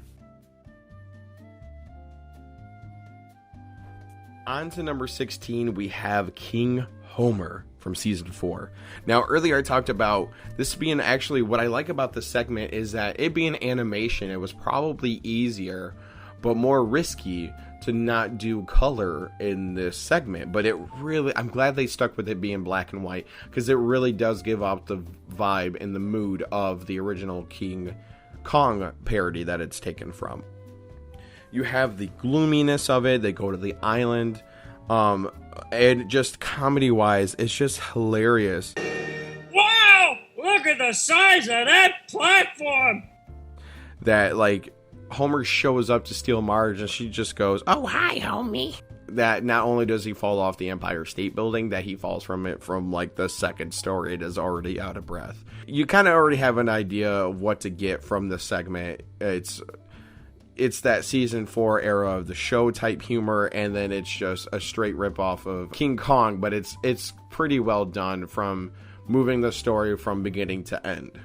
On to number 16, we have King Homer from season 4. Now, earlier I talked about this being actually what I like about this segment is that it being animation, it was probably easier but more risky to not do color in this segment. But I'm glad they stuck with it being black and white because it really does give out the vibe and the mood of the original King Kong parody that it's taken from. You have the gloominess of it. They go to the island. And just comedy-wise, it's just hilarious. Wow! Look at the size of that platform! That, like, Homer shows up to steal Marge, and she just goes, "Oh, hi, homie." That not only does he fall off the Empire State Building, that he falls from it from, like, the second story. It is already out of breath. You kind of already have an idea of what to get from the segment. It's that season 4 era of the show type humor, and then it's just a straight ripoff of King Kong, but it's pretty well done from moving the story from beginning to end.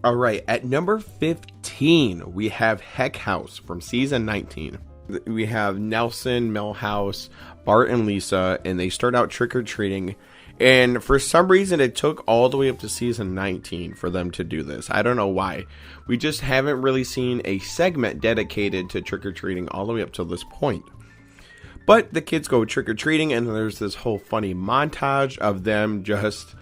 All right, at number 15, we have Heck House from season 19. We have Nelson, Milhouse, Bart, and Lisa, and they start out trick-or-treating. And for some reason, it took all the way up to season 19 for them to do this. I don't know why. We just haven't really seen a segment dedicated to trick-or-treating all the way up to this point. But the kids go trick-or-treating, and there's this whole funny montage of them just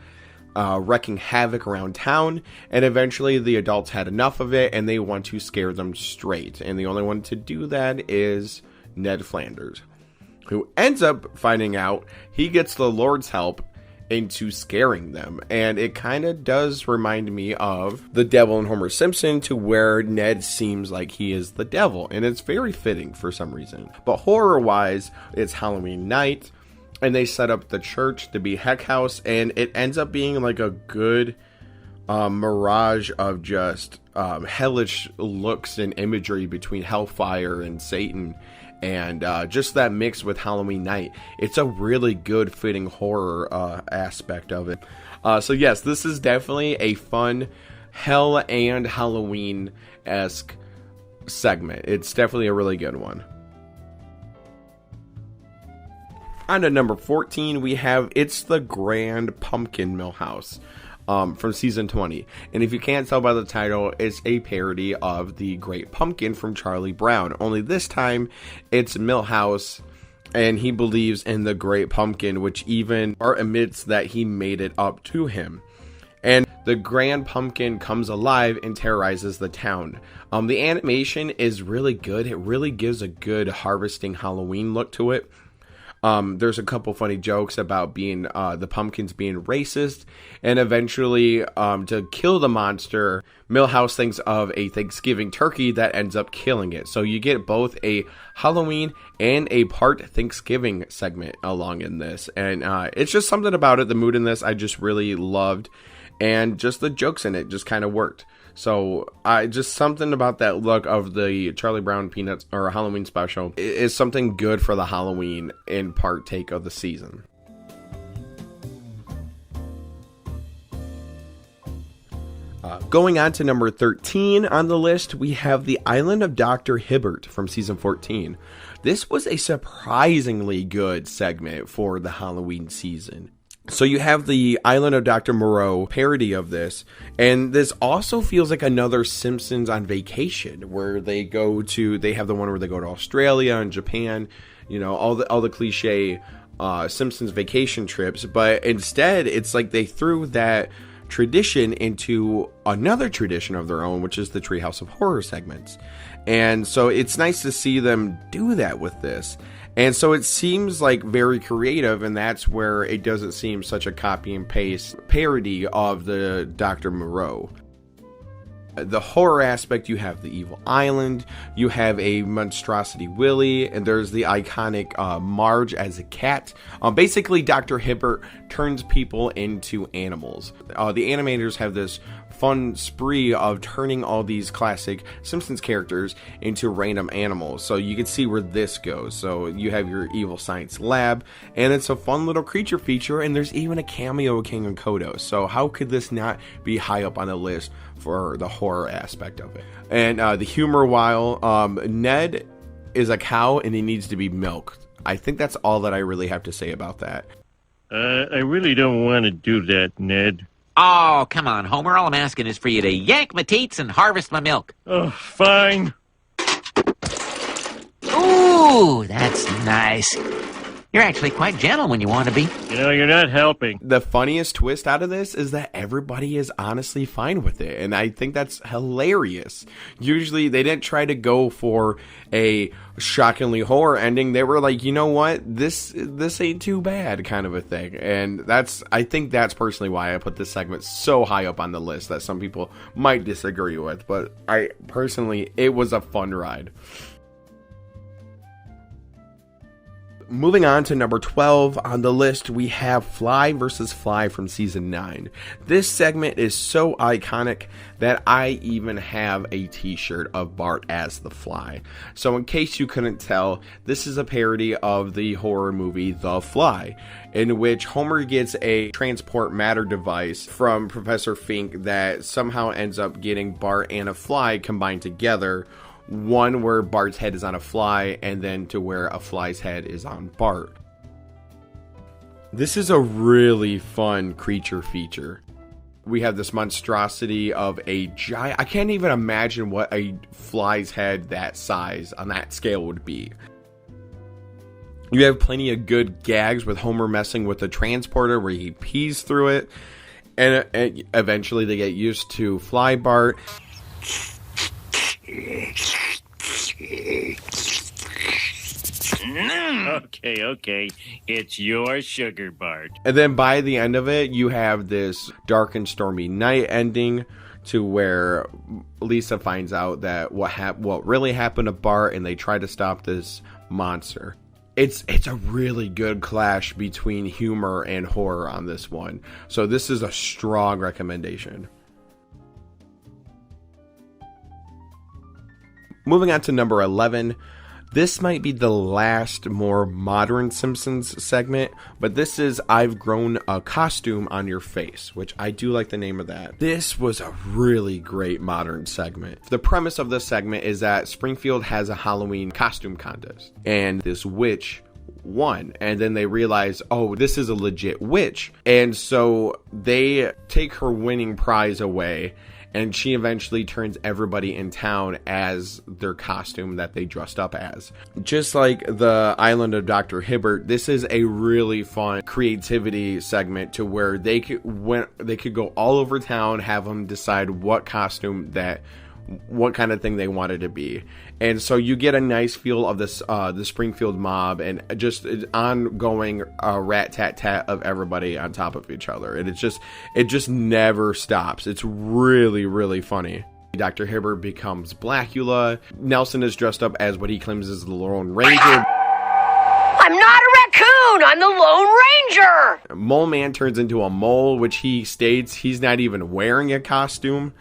wreaking havoc around town. And eventually, the adults had enough of it, and they want to scare them straight. And the only one to do that is Ned Flanders, who ends up finding out he gets the Lord's help into scaring them. And it kind of does remind me of the devil in Homer Simpson, to where Ned seems like he is the devil, and it's very fitting for some reason. But horror wise, it's Halloween night, and they set up the church to be Heck House, and it ends up being like a good mirage of just hellish looks and imagery between hellfire and Satan, and just that mix with Halloween night. It's a really good fitting horror aspect of it. So yes, this is definitely a fun hell and Halloween-esque segment. It's definitely a really good one. On to number 14, we have It's the Grand Pumpkin Millhouse from season 20. And if you can't tell by the title, it's a parody of the Great Pumpkin from Charlie Brown. Only this time, it's Millhouse, and he believes in the Great Pumpkin, which even Bart admits that he made it up to him. And the Grand Pumpkin comes alive and terrorizes the town. The animation is really good. It really gives a good harvesting Halloween look to it. There's a couple funny jokes about being the pumpkins being racist, and eventually to kill the monster, Millhouse thinks of a Thanksgiving turkey that ends up killing it. So you get both a Halloween and a part Thanksgiving segment along in this, and it's just something about it. The mood in this I just really loved, and just the jokes in it just kind of worked. So just something about that look of the Charlie Brown Peanuts or Halloween special is something good for the Halloween and partake of the season. Going on to number 13 on the list, we have The Island of Dr. Hibbert from season 14. This was a surprisingly good segment for the Halloween season. So you have the Island of Dr. Moreau parody of this, and this also feels like another Simpsons on vacation, where they have the one where they go to Australia and Japan, you know, all the cliche Simpsons vacation trips, but instead it's like they threw that tradition into another tradition of their own, which is the Treehouse of Horror segments. And so it's nice to see them do that with this. And so it seems like very creative, and that's where it doesn't seem such a copy and paste parody of the Dr. Moreau. The horror aspect, you have the evil island, you have a monstrosity Willie, and there's the iconic Marge as a cat. Basically, Dr. Hibbert turns people into animals. The animators have this fun spree of turning all these classic Simpsons characters into random animals, so you can see where this goes. So you have your evil science lab, and it's a fun little creature feature, and there's even a cameo of King and Kodos. So how could this not be high up on the list for the horror aspect of it? And the humor, while Ned is a cow and he needs to be milked. I think that's all that I really have to say about that. I really don't want to do that, Ned. Oh, come on, Homer. All I'm asking is for you to yank my teats and harvest my milk. Oh, fine. Ooh, that's nice. You're actually quite gentle when you want to be. You know, you're not helping. The funniest twist out of this is that everybody is honestly fine with it, and I think that's hilarious. Usually they didn't try to go for a shockingly horror ending. They were like, you know what, this ain't too bad kind of a thing. And I think that's personally why I put this segment so high up on the list that some people might disagree with, but I personally, it was a fun ride. Moving on to number 12 on the list, we have Fly vs. Fly from season 9. This segment is so iconic that I even have a t-shirt of Bart as the Fly. So in case you couldn't tell, this is a parody of the horror movie The Fly, in which Homer gets a transport matter device from Professor Fink that somehow ends up getting Bart and a fly combined together. One where Bart's head is on a fly, and then to where a fly's head is on Bart. This is a really fun creature feature. We have this monstrosity of a giant... I can't even imagine what a fly's head that size on that scale would be. You have plenty of good gags with Homer messing with the transporter where he pees through it. And eventually they get used to Fly Bart. Okay. It's your sugar, Bart. And then by the end of it, you have this dark and stormy night ending to where Lisa finds out that what really happened to Bart, and they try to stop this monster. It's a really good clash between humor and horror on this one. So this is a strong recommendation. Moving on to number 11. This might be the last more modern Simpsons segment, but this is I've Grown a Costume on Your Face, which I do like the name of that. This was a really great modern segment. The premise of this segment is that Springfield has a Halloween costume contest, and this witch won, and then they realize, oh, this is a legit witch, and so they take her winning prize away, and she eventually turns everybody in town as their costume that they dressed up as. Just like the Island of Dr. Hibbert, this is a really fun creativity segment to where they could go all over town, have them decide what costume what kind of thing they wanted to be. And so you get a nice feel of this the Springfield mob and just an ongoing rat-tat-tat of everybody on top of each other. And it just never stops. It's really, really funny. Dr. Hibbert becomes Blackula. Nelson is dressed up as what he claims is the Lone Ranger. I'm not a raccoon! I'm the Lone Ranger! Mole Man turns into a mole, which he states he's not even wearing a costume.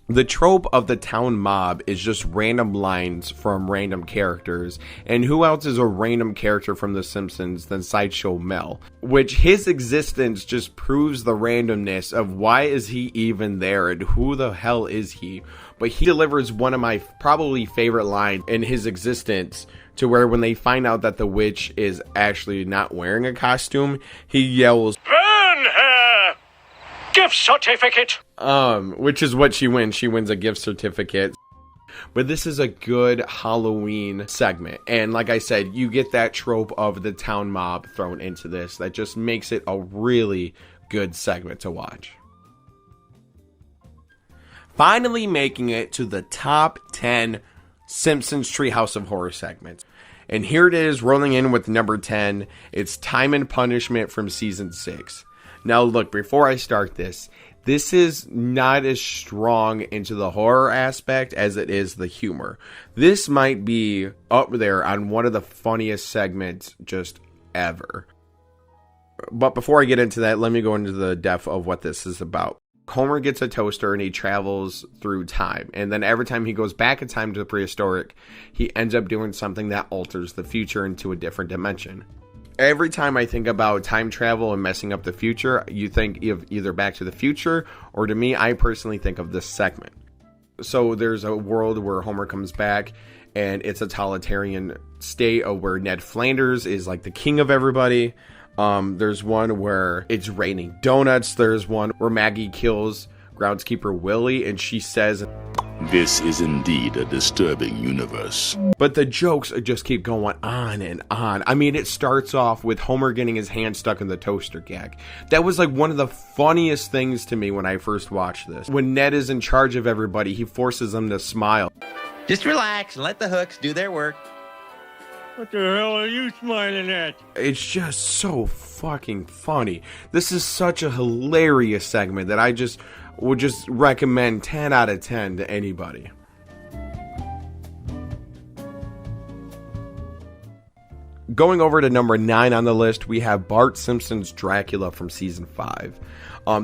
The trope of the town mob is just random lines from random characters, and who else is a random character from The Simpsons than Sideshow Mel? Which his existence just proves the randomness of why is he even there and who the hell is he? But he delivers one of my probably favorite lines in his existence, to where when they find out that the witch is actually not wearing a costume, he yells, Burn her! Gift certificate! Which is what she wins. She wins a gift certificate. But this is a good Halloween segment. And like I said, you get that trope of the town mob thrown into this. That just makes it a really good segment to watch. Finally making it to the top 10 Simpsons Treehouse of Horror segments. And here it is, rolling in with number 10. It's Time and Punishment from season 6. Now look, before I start this is not as strong into the horror aspect as it is the humor. This might be up there on one of the funniest segments just ever. But before I get into that, let me go into the depth of what this is about. Homer gets a toaster and he travels through time. And then every time he goes back in time to the prehistoric, he ends up doing something that alters the future into a different dimension. Every time I think about time travel and messing up the future, you think of either Back to the Future, or to me, I personally think of this segment. So there's a world where Homer comes back, and it's a totalitarian state of where Ned Flanders is like the king of everybody. There's one where it's raining donuts. There's one where Maggie kills groundskeeper Willie, and she says, This is indeed a disturbing universe. But the jokes just keep going on and on. I mean, it starts off with Homer getting his hand stuck in the toaster gag. That was like one of the funniest things to me when I first watched this. When Ned is in charge of everybody, he forces them to smile. Just relax and let the hooks do their work. What the hell are you smiling at? It's just so fucking funny. This is such a hilarious segment that I would just recommend 10 out of 10 to anybody. Going over to number 9 on the list, we have Bart Simpson's Dracula from season 5.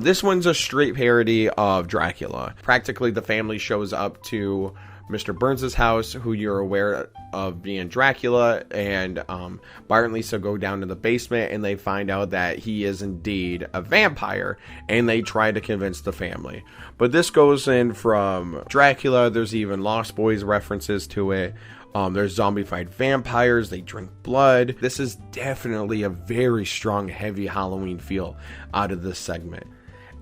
This one's a straight parody of Dracula. Practically the family shows up to Mr. Burns' house, who you're aware of being Dracula, and Bart and Lisa go down to the basement and they find out that he is indeed a vampire, and they try to convince the family. But this goes in from Dracula. There's even Lost Boys references to it. There's zombified vampires. They drink blood. This is definitely a very strong, heavy Halloween feel out of this segment.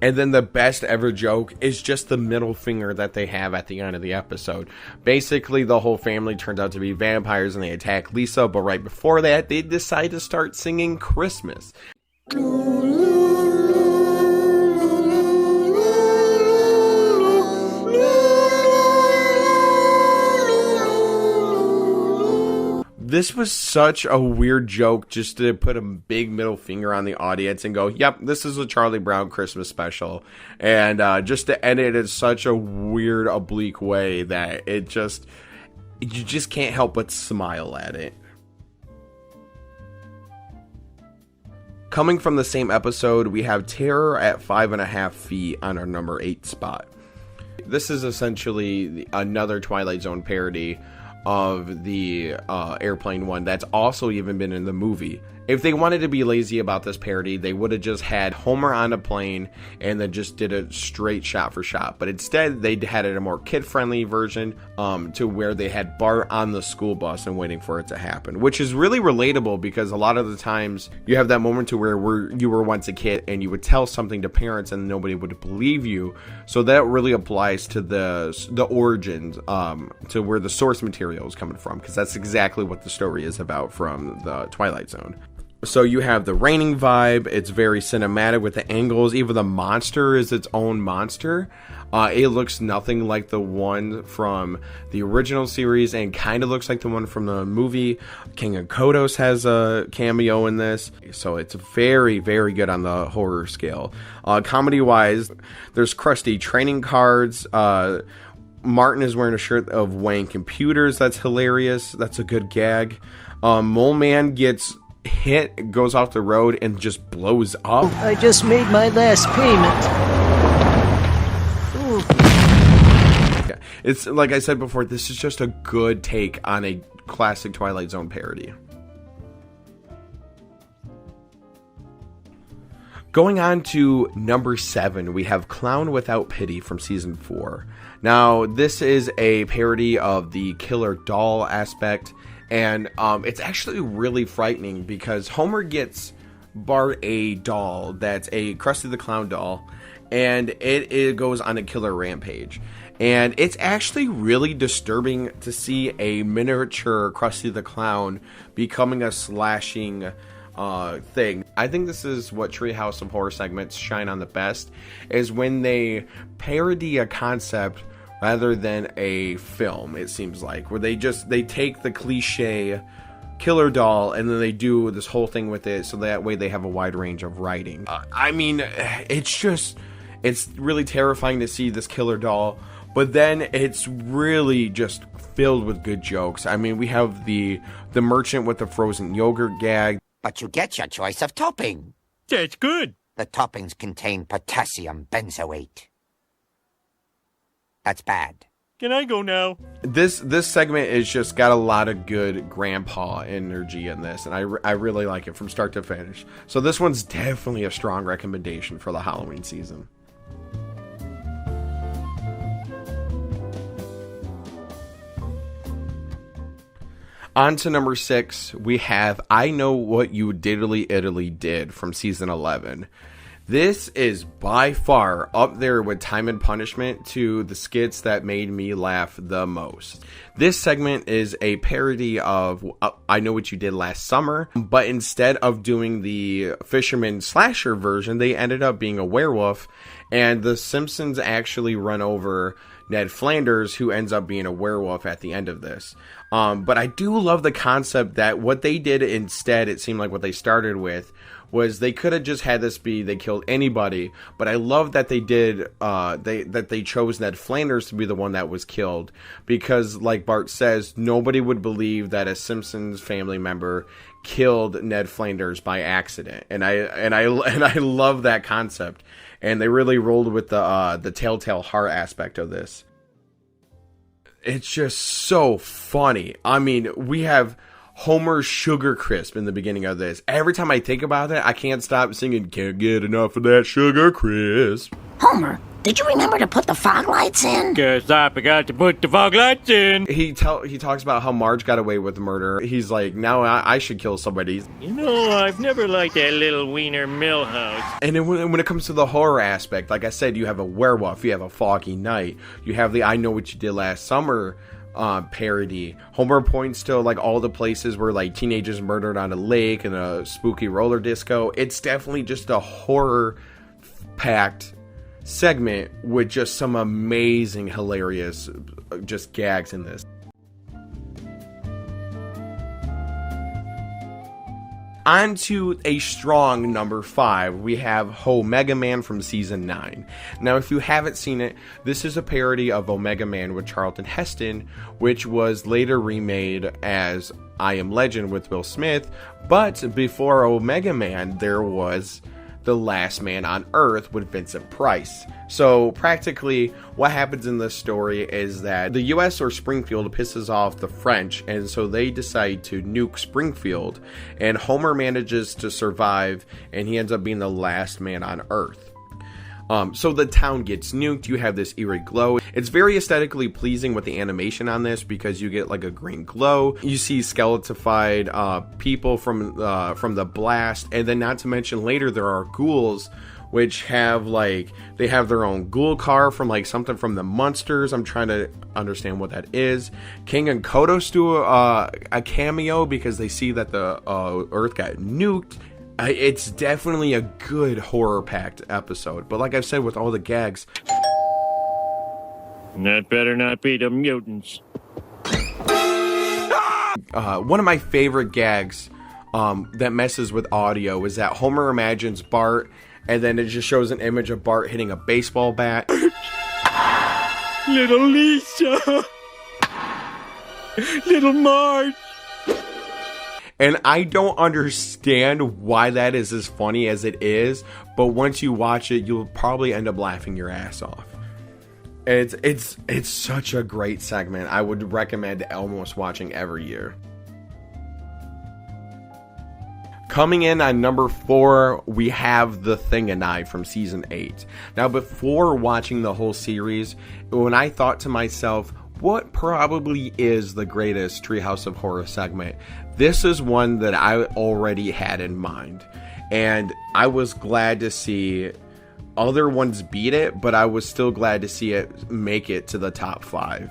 And then the best ever joke is just the middle finger that they have at the end of the episode. Basically, the whole family turns out to be vampires and they attack Lisa, but right before that, they decide to start singing Christmas. This was such a weird joke just to put a big middle finger on the audience and go, yep, this is a Charlie Brown Christmas special. And just to end it in such a weird, oblique way that you just can't help but smile at it. Coming from the same episode, we have Terror at 5.5 feet on our number 8 spot. This is essentially another Twilight Zone parody of the airplane one that's also even been in the movie. If they wanted to be lazy about this parody, they would have just had Homer on a plane and then just did a straight shot for shot. But instead, they had it a more kid-friendly version to where they had Bart on the school bus and waiting for it to happen, which is really relatable because a lot of the times you have that moment to where you were once a kid and you would tell something to parents and nobody would believe you. So that really applies to the origins, to where the source material is coming from, because that's exactly what the story is about from the Twilight Zone. So you have the raining vibe. It's very cinematic with the angles. Even the monster is its own monster. It looks nothing like the one from the original series and kind of looks like the one from the movie. King of Kodos has a cameo in this. So it's very, very good on the horror scale. Comedy-wise, there's Krusty training cards. Martin is wearing a shirt of Wayne Computers. That's hilarious. That's a good gag. Mole Man gets hit, goes off the road and just blows up. I just made my last payment. Yeah. It's like I said before, this is just a good take on a classic Twilight Zone parody. Going on to number 7, we have Clown Without Pity from season 4. Now, this is a parody of the killer doll aspect. And it's actually really frightening because Homer gets Bart a doll that's a Krusty the Clown doll, and it goes on a killer rampage. And it's actually really disturbing to see a miniature Krusty the Clown becoming a slashing thing. I think this is what Treehouse of Horror segments shine on the best, is when they parody a concept rather than a film, it seems like, where they take the cliche killer doll and then they do this whole thing with it, so that way they have a wide range of writing. I mean, it's really terrifying to see this killer doll, but then it's really just filled with good jokes. I mean, we have the merchant with the frozen yogurt gag. But you get your choice of topping. That's good. The toppings contain potassium benzoate. That's bad. Can I go now? This segment is just got a lot of good grandpa energy in this, and I really like it from start to finish. So this one's definitely a strong recommendation for the Halloween season. On to number 6, we have I Know What You Diddly Italy Did from season 11. This is by far up there with Time and Punishment to the skits that made me laugh the most. This segment is a parody of I Know What You Did Last Summer, but instead of doing the fisherman slasher version, they ended up being a werewolf, and the Simpsons actually run over Ned Flanders, who ends up being a werewolf at the end of this. But I do love the concept that what they did instead, it seemed like what they started with, was they could have just had this be they killed anybody, but I love that they did they chose Ned Flanders to be the one that was killed, because like Bart says, nobody would believe that a Simpsons family member killed Ned Flanders by accident, and I love that concept, and they really rolled with the telltale heart aspect of this. It's just so funny. I mean, we have Homer's Sugar Crisp in the beginning of this. Every time I think about it, I can't stop singing, "Can't get enough of that Sugar Crisp." Homer, did you remember to put the fog lights in? Guess I forgot to put the fog lights in. He talks about how Marge got away with murder. He's like, now I should kill somebody. You know, I've never liked that little wiener Millhouse. And then when it comes to the horror aspect, like I said, you have a werewolf, you have a foggy night, you have the I Know What You Did Last Summer parody. Homer points to like all the places where like teenagers murdered on a lake and a spooky roller disco. It's definitely just a horror packed segment with just some amazing, hilarious just gags in this. On to a strong number 5, we have Omega Man from season 9. Now, if you haven't seen it, this is a parody of Omega Man with Charlton Heston, which was later remade as I Am Legend with Will Smith. But before Omega Man, there was the last man on Earth with Vincent Price. So practically what happens in this story is that the US or Springfield pisses off the French, and so they decide to nuke Springfield, and Homer manages to survive, and he ends up being the last man on Earth. So the town gets nuked. You have this eerie glow. It's very aesthetically pleasing with the animation on this because you get like a green glow. You see skeletified people from the blast, and then not to mention later there are ghouls, which have they have their own ghoul car from like something from the Munsters. I'm trying to understand what that is. King and Kodos do a cameo because they see that the Earth got nuked. It's definitely a good horror-packed episode, but like I've said with all the gags, that better not be the mutants. One of my favorite gags that messes with audio is that Homer imagines Bart, and then it just shows an image of Bart hitting a baseball bat. Little Lisa! Little Marge! And I don't understand why that is as funny as it is, but once you watch it, you'll probably end up laughing your ass off. It's such a great segment. I would recommend almost watching every year. Coming in on number 4, we have The Thing and I from season 8. Now, before watching the whole series, when I thought to myself, what probably is the greatest Treehouse of Horror segment, this is one that I already had in mind. And I was glad to see other ones beat it, but I was still glad to see it make it to the top 5.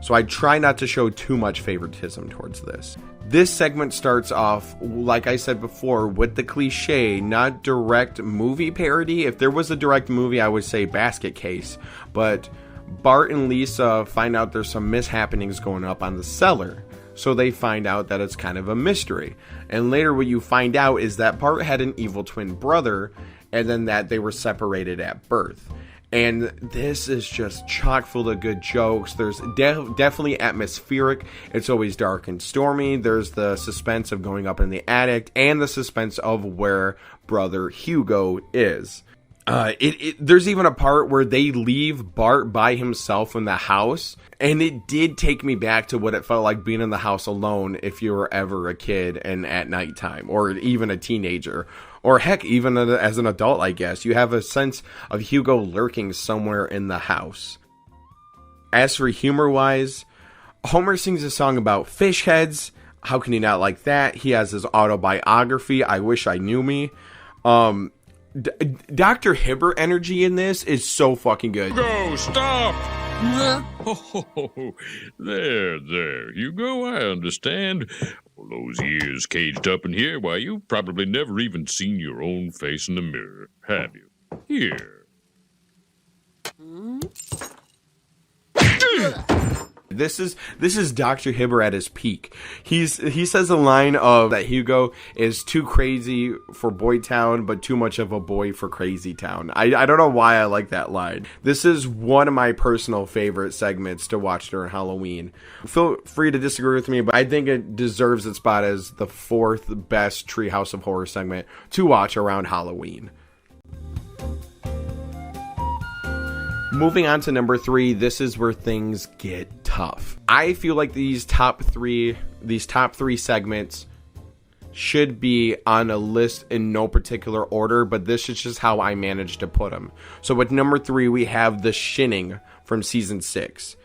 So I try not to show too much favoritism towards this. This segment starts off, like I said before, with the cliche, not direct movie parody. If there was a direct movie, I would say Basket Case. But Bart and Lisa find out there's some mishappenings going up on the cellar. So they find out that it's kind of a mystery. And later what you find out is that Bart had an evil twin brother, and then that they were separated at birth. And this is just chock full of good jokes. There's definitely atmospheric. It's always dark and stormy. There's the suspense of going up in the attic, and the suspense of where brother Hugo is. There's even a part where they leave Bart by himself in the house, and it did take me back to what it felt like being in the house alone if you were ever a kid and at nighttime, or even a teenager, or heck, even as an adult, I guess. You have a sense of Hugo lurking somewhere in the house. As for humor-wise, Homer sings a song about fish heads. How can you not like that? He has his autobiography, I Wish I Knew Me. Dr. Hibbert energy in this is so fucking good. Go, stop! Oh, there, Hugo, I understand. All those years caged up in here, why, you've probably never even seen your own face in the mirror, have you? Here. This is Dr. Hibbert at his peak. He says a line of that Hugo is too crazy for Boy Town, but too much of a boy for Crazy Town. I don't know why I like that line. This is one of my personal favorite segments to watch during Halloween. Feel free to disagree with me, but I think it deserves its spot as the 4th best Treehouse of Horror segment to watch around Halloween. Moving on to number 3, this is where things get tough. I feel like these top three segments should be on a list in no particular order, but this is just how I managed to put them. So with number 3, we have The Shining from season 6.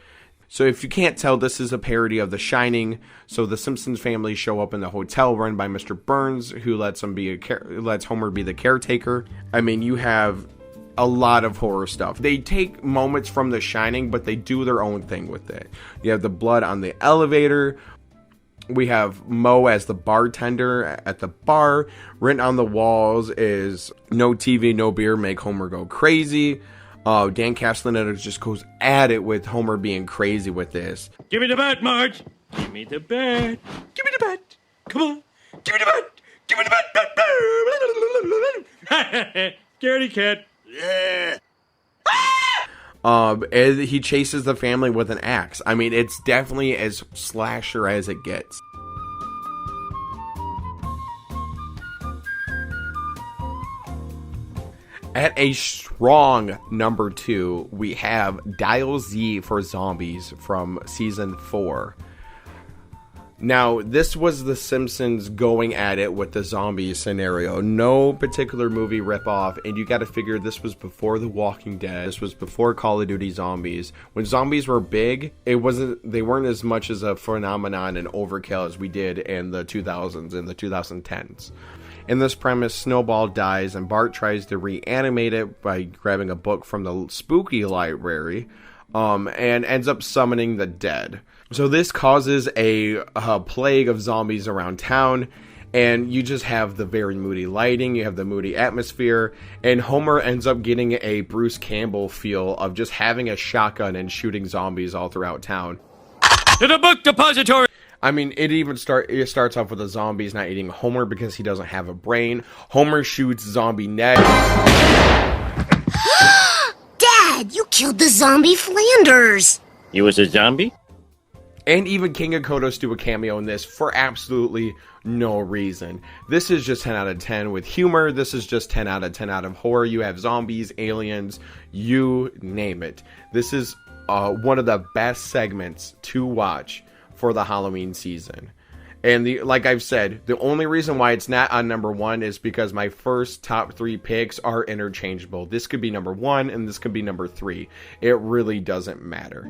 So if you can't tell, this is a parody of The Shining. So the Simpsons family show up in the hotel run by Mr. Burns, who lets Homer be the caretaker. I mean, you have a lot of horror stuff. They take moments from The Shining, but they do their own thing with it. You have the blood on the elevator. We have Moe as the bartender at the bar. Written on the walls is no TV, no beer, make Homer go crazy. Dan Castellaneta just goes at it with Homer being crazy with this. Give me the bat, Marge. Give me the bat. Give me the bat. Come on. Give me the bat. Give me the bat. Scaredy cat. Yeah. And he chases the family with an axe. I mean, it's definitely as slasher as it gets. At a strong number 2, we have Dial Z for Zombies from season 4. Now, this was The Simpsons going at it with the zombie scenario. No particular movie ripoff, and you gotta figure this was before The Walking Dead. This was before Call of Duty Zombies. When zombies were big, they weren't as much as a phenomenon and overkill as we did in the 2000s and the 2010s. In this premise, Snowball dies, and Bart tries to reanimate it by grabbing a book from the spooky library, and ends up summoning the dead. So this causes a plague of zombies around town, and you just have the very moody lighting, you have the moody atmosphere, and Homer ends up getting a Bruce Campbell feel of just having a shotgun and shooting zombies all throughout town. To the book depository! I mean, it starts off with the zombies not eating Homer because he doesn't have a brain. Homer shoots zombie Ned. Dad, you killed the zombie Flanders! You was a zombie? And even King of Kodos do a cameo in this for absolutely no reason. This is just 10 out of 10 with humor. This is just 10 out of 10 out of horror. You have zombies, aliens, you name it. This is one of the best segments to watch for the Halloween season. And like I've said, the only reason why it's not on number 1 is because my first top 3 picks are interchangeable. This could be number 1 and this could be number 3. It really doesn't matter.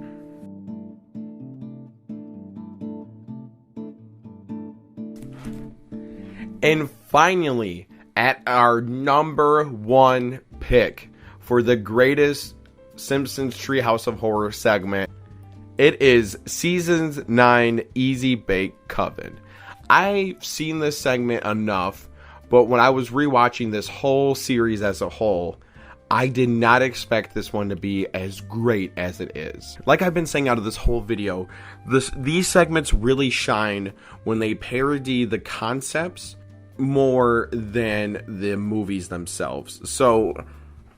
And finally, at our number 1 pick for the greatest Simpsons Treehouse of Horror segment, it is Season 9 Easy Bake Coven. I've seen this segment enough, but when I was rewatching this whole series as a whole, I did not expect this one to be as great as it is. Like I've been saying out of this whole video, these segments really shine when they parody the concepts more than the movies themselves. So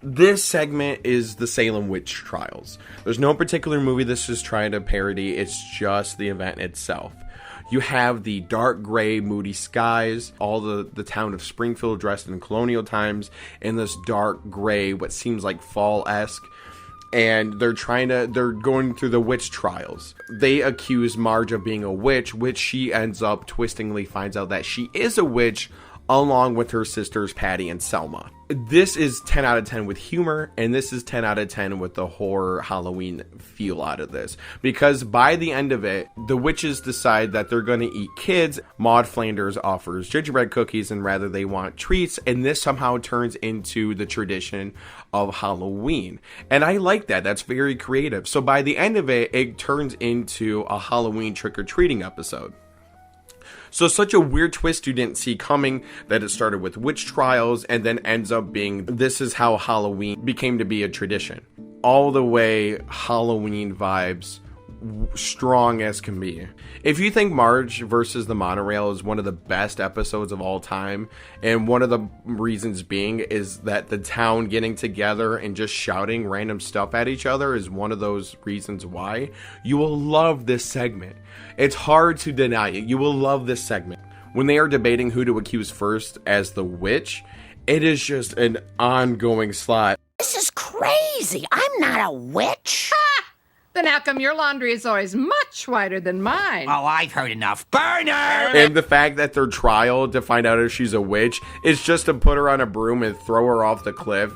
this segment is the Salem Witch Trials. There's no particular movie this is trying to parody, it's just the event itself. You have the dark gray moody skies, all the town of Springfield dressed in colonial times in this dark gray, what seems like fall-esque, and they're going through the witch trials. They accuse Marge of being a witch, which she ends up twistingly finds out that she is a witch, along with her sisters Patty and Selma. This is 10 out of 10 with humor, and this is 10 out of 10 with the horror Halloween feel out of this. Because by the end of it, the witches decide that they're going to eat kids. Maude Flanders offers gingerbread cookies, and rather they want treats, and this somehow turns into the tradition of Halloween. And I like that. That's very creative. So by the end of it, it turns into a Halloween trick-or-treating episode. So such a weird twist you didn't see coming, that it started with witch trials and then ends up being, this is how Halloween became to be a tradition. All the way Halloween vibes, strong as can be. If you think Marge versus the Monorail is one of the best episodes of all time, and one of the reasons being is that the town getting together and just shouting random stuff at each other is one of those reasons why, you will love this segment. It's hard to deny it. You will love this segment. When they are debating who to accuse first as the witch, it is just an ongoing slot. This is crazy. I'm not a witch. Then how come your laundry is always much whiter than mine? Oh, I've heard enough. Burn her! And the fact that their trial to find out if she's a witch is just to put her on a broom and throw her off the cliff.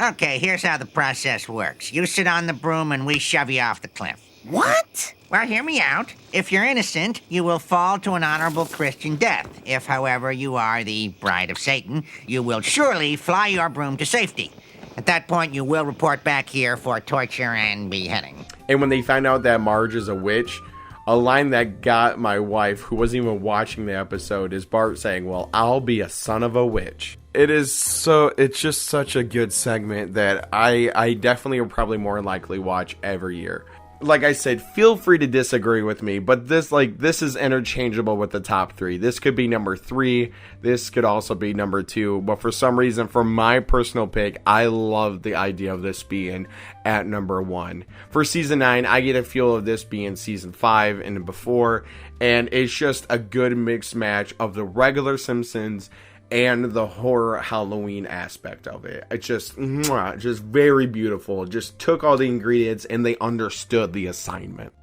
Okay, here's how the process works. You sit on the broom and we shove you off the cliff. What? Well, hear me out. If you're innocent, you will fall to an honorable Christian death. If, however, you are the bride of Satan, you will surely fly your broom to safety. At that point, you will report back here for torture and beheading. And when they find out that Marge is a witch, a line that got my wife, who wasn't even watching the episode, is Bart saying, well, I'll be a son of a witch. It's just such a good segment that I definitely will probably more likely watch every year. Like I said, feel free to disagree with me, but this is interchangeable with the top 3. This could be number 3. This could also be number 2. But for some reason, for my personal pick, I love the idea of this being at number 1. For season 9, I get a feel of this being season 5 and before. And it's just a good mixed match of the regular Simpsons and the horror Halloween aspect of it. It's just very beautiful. Just took all the ingredients and they understood the assignment.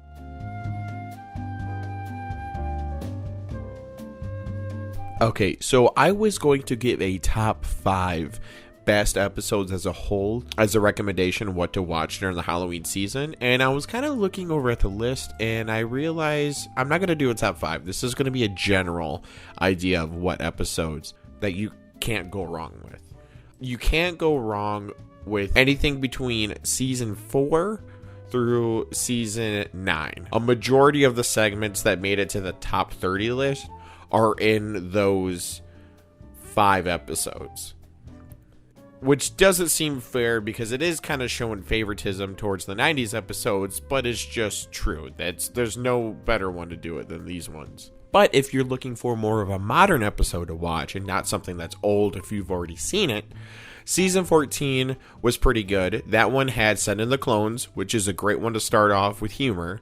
Okay, so I was going to give a top 5 best episodes as a whole as a recommendation what to watch during the Halloween season, and I was kind of looking over at the list and I realized I'm not going to do a top 5. This is going to be a general idea of what episodes that you can't go wrong with. You can't go wrong with anything between season 4 through season 9. A majority of the segments that made it to the top 30 list are in those 5 episodes. Which doesn't seem fair because it is kind of showing favoritism towards the 90s episodes, but it's just true. There's no better one to do it than these ones. But if you're looking for more of a modern episode to watch and not something that's old if you've already seen it, season 14 was pretty good. That one had Send in the Clones, which is a great one to start off with humor.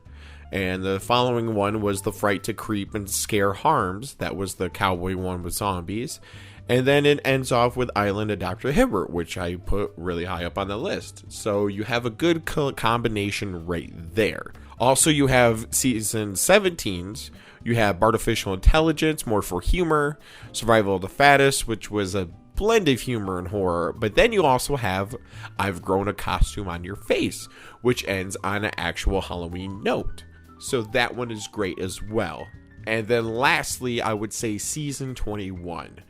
And the following one was The Fright to Creep and Scare Harms. That was the cowboy one with zombies. And then it ends off with Island of Dr. Hibbert, which I put really high up on the list. So you have a good combination right there. Also, you have season 17's. You have Artificial Intelligence, more for humor. Survival of the Fattest, which was a blend of humor and horror. But then you also have I've Grown a Costume on Your Face, which ends on an actual Halloween note. So that one is great as well. And then lastly, I would say season 21,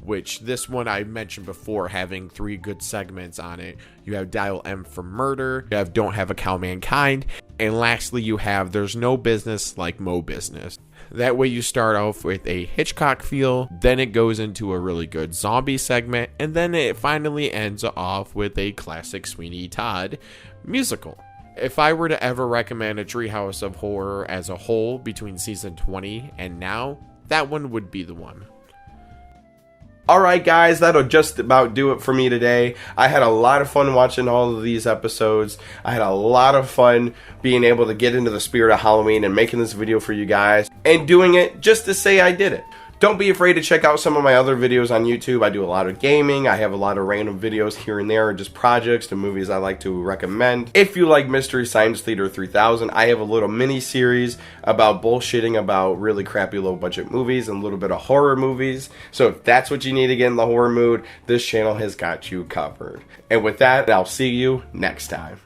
which this one I mentioned before, having 3 good segments on it. You have Dial M for Murder, you have Don't Have a Cow Mankind, and lastly you have There's No Business Like Mo Business. That way you start off with a Hitchcock feel, then it goes into a really good zombie segment, and then it finally ends off with a classic Sweeney Todd musical. If I were to ever recommend a Treehouse of Horror as a whole between season 20 and now, that one would be the one. Alright guys, that'll just about do it for me today. I had a lot of fun watching all of these episodes. I had a lot of fun being able to get into the spirit of Halloween and making this video for you guys. And doing it just to say I did it. Don't be afraid to check out some of my other videos on YouTube. I do a lot of gaming. I have a lot of random videos here and there, just projects and movies I like to recommend. If you like Mystery Science Theater 3000, I have a little mini series about bullshitting about really crappy low budget movies and a little bit of horror movies. So if that's what you need to get in the horror mood, this channel has got you covered. And with that, I'll see you next time.